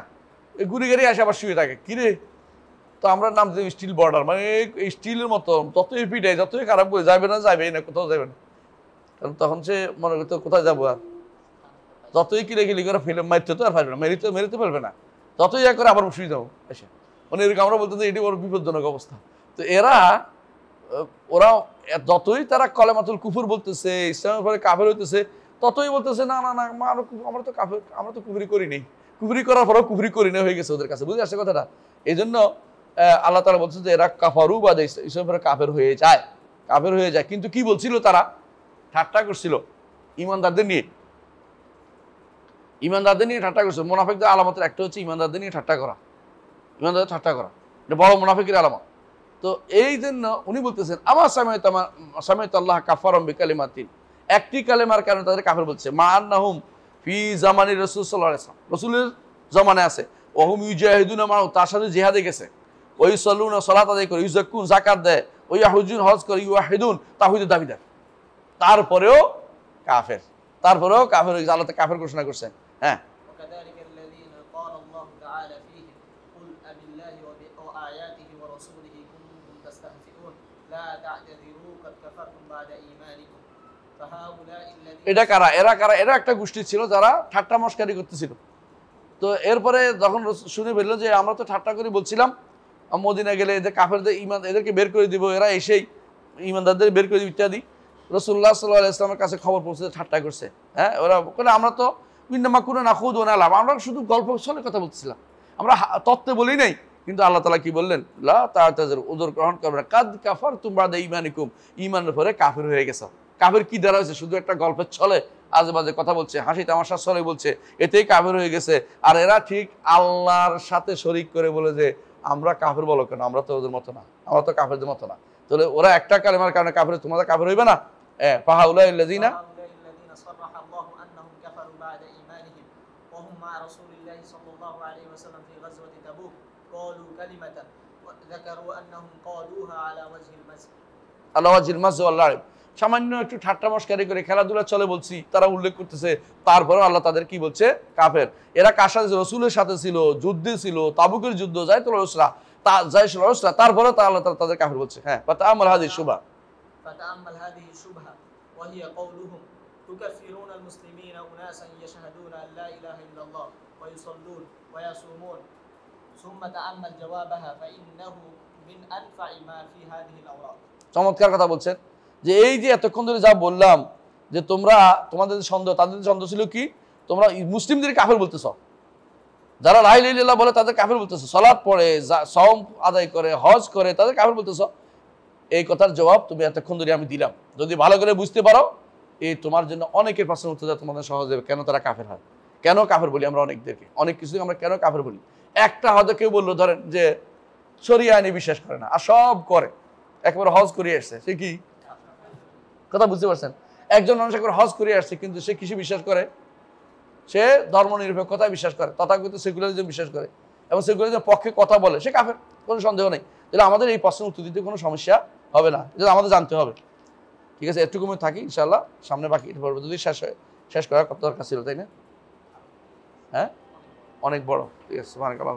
ঘুরে ঘুরে আসে আবার শুয়ে থাকে, কিরে। তো আমরা নাম দিই স্টিল বর্ডার, মানে স্টিলের মতো, যতই পিটাই যতই খারাপ করে যাবে না, কোথাও যাবে না। কারণ তখন সে মনে করতো কোথায় যাবো, আর যতই কিলে করে ফিল্ম মারতে তো আর পারবে না, মেরিতে পারবে না, যতই করে আবার শুয়ে যাবো এসে, মানে এরকম আমরা বলতে এটি বড় বিপজ্জনক অবস্থা। তো ওরা যতই তারা কলেমাতুল কুফর বলতেছে, ইসলামের পরে কাফের হইতেছে, ততই বলতেছে না আমরা তো কাফের, আমরা তো কুফরি করি নেই, কুফরি করার পরেও কুফরি করি না হয়ে গেছে ওদের কাছে, বুঝে আসছে কথাটা। এই জন্য আল্লাহ তাআলা বলছে যে এরা কাফারু বাদা ইসলামের পরে কাফের হয়ে যায়। কিন্তু কি বলছিল তারা? ঠাট্টা করছিল ইমানদারদের নিয়ে ঠাট্টা করছিল। মুনাফিকদের আলামতের একটা হচ্ছে ইমানদারদের নিয়ে ঠাট্টা করা, এটা বড় মুনাফিকের আলামত। তো এই জন্য উনি বলতেছেন আমার সামিত আল্লাহ কাফারাম বিকালিমাতিন, একটি কালেমার কারণে তাদের কাফের বলছে। মা আন্নাহুম ফি জামানি রাসূল সাল্লাল্লাহু আলাইহি ওয়াসাল্লাম, রাসূলের জামানায় আছে, ওহুম ইউজাহিদুনা মাহু, তার সাথে জিহাদে গেছে, ওই সাল্লুনা সালাত আদায় করে, ইউজাক্কুন যাকাত দেয়, ওই ইয়াহুজুন হজ করে, ইউহিদুন তাওহীদের দাবিদার, তারপরেও কাফের হয়ে গেছে। আল্লাহ কাফের ঘোষণা করছেন। হ্যাঁ, এটা কারা? এরা একটা গোষ্ঠী ছিল যারা ঠাট্টা মস্কারি করতেছিল। তো এরপরে যখন শুনে ফেললো যে আমরা তো ঠাট্টা করে বলছিলাম মদিনা গেলে এদের কাফেরদের ইমান এদেরকে বের করে দিব, এরা এসেই ইমানদারদের বের করে দিব ইত্যাদি, রাসূলুল্লাহ সাল্লাল্লাহু আলাইহি ওয়াসাল্লামের কাছে খবর পৌঁছে ঠাট্টা করছে। হ্যাঁ, ওরা বলে আমরা তো আমরা শুধু গল্প ছলে কথা বলছিলাম, আমরা তত্ত্বে বলি নাই। কিন্তু আল্লাহ তাআলা কি বললেন? লা তা'তাযিরু, উযর গ্রহণ করবে না, কাদ কাফারতুম বাদা ঈমানিকুম, ঈমানের পরে কাফের হয়ে গেছে। কাফের কি দ্বারা হয়েছে? শুধু একটা গল্পের ছলে আজেবাজে কথা বলছে, হাসি তামাশার ছলে বলছে, এতেই কাফের হয়ে গেছে। আর এরা ঠিক আল্লাহর সাথে শরীক করে বলে যে আমরা কাফের বলো কেন, আমরা তো ওদের মতো না, আমরা তো কাফেরদের মতো না। তাহলে ওরা একটা কালেমার কারণে কাফের, তোমাদের কাফের হইবে না? ফাহাউলাইল্লাযিনা সাররাহাল্লাহু আন্নাহুম কাফারু বা'দা ঈমানিহিম ওয়া হুম মা রাসূলিল্লাহি সাল্লাল্লাহু আলাইহি ওয়াসাল্লাম ফি গাযওয়াতি তাবুক ক্বালু কালিমাতান ওয়া যাকারু আন্নাহুম ক্বালুহা আলা ওয়াজহিল মাযহ ওয়াল লা'ব। সামান্য একটু ঠাট্টা মস্কারি করে খেলাধুলা চলে বলছি, তারা উল্লেখ করতেছে, তারপরেও আল্লাহ তাদের কি বলছে? কাফের। এরা কার সাথে? রাসূলের সাথে ছিল, যুদ্ধে ছিল, তাবুকের যুদ্ধ, জায়তুল উসরা, তারপরেও আল্লাহ তাদের কাফের বলছে। হ্যাঁ, ফাতাআম্মাল হাযিহি শুবহা ওয়া হিয়া কাওলুহুম তুকাফিরুনাল মুসলিমিনা উনাসান ইয়াশহাদুনা আল লা ইলাহা ইল্লাল্লাহ ওয়া ইউসাল্লুন ওয়া ইয়াসুমুন সুম্মা তাআম্মাল জাওয়াবাহা ফাইন্নাহু মিন আনফা'i মা ফি হাযিহিল আওরাদ। চমৎকার কথা বলছেন যে এই যে এতক্ষণ ধরে যা বললাম যে তোমাদের সন্দেহ, তাদের সন্দেহ ছিল কি? তোমরা মুসলিমদের কাফের বলতেছ, যারা লা ইলাহা ইল্লাল্লাহ বলে তাদের কাফের বলতেছ, সালাত পড়ে, সাওম আদায় করে, হজ করে, তাদের কাফের বলতেছ। এই কথার জবাব তুমি এতক্ষণ ধরে আমি দিলাম। যদি ভালো করে বুঝতে পারো, এই তোমার জন্য অনেকের প্রশ্নের উত্তর দেওয়া তোমাদের সহজ হবে। কেন তারা কাফের হয়, কেন কাফের বলি আমরা অনেকদেরকে, অনেক কিছু আমরা কেন কাফের বলি। একটা হয়তো কেউ বললো, ধরেন যে শরিয়া আইনে বিশ্বাস করে না আর সব করে, একবার হজ করে আসছে, সে কি কথা বুঝতে পারছেন? একজন মানুষ একবার হজ করে আসছে, কিন্তু সে কিসে বিশ্বাস করে? সে ধর্মনিরপেক্ষতায় বিশ্বাস করে, তথাকথিত সেকুলারিজম বিশ্বাস করে, এবং সেকুলারিজমের পক্ষে কথা বলে, সে কাফের, কোনো সন্দেহ নেই। তাহলে আমাদের এই প্রশ্নের উত্তর দিতে কোনো সমস্যা হবে না, এটা আমাদের জানতে হবে। ঠিক আছে, এটুকু থাকি, ইনশাআল্লাহ সামনে বাকি পড়বো, যদি শেষ করার দরকার ছিল, তাই না? হ্যাঁ, অনেক বড়। ঠিক আছে, সুবহানাকাল্লাহ।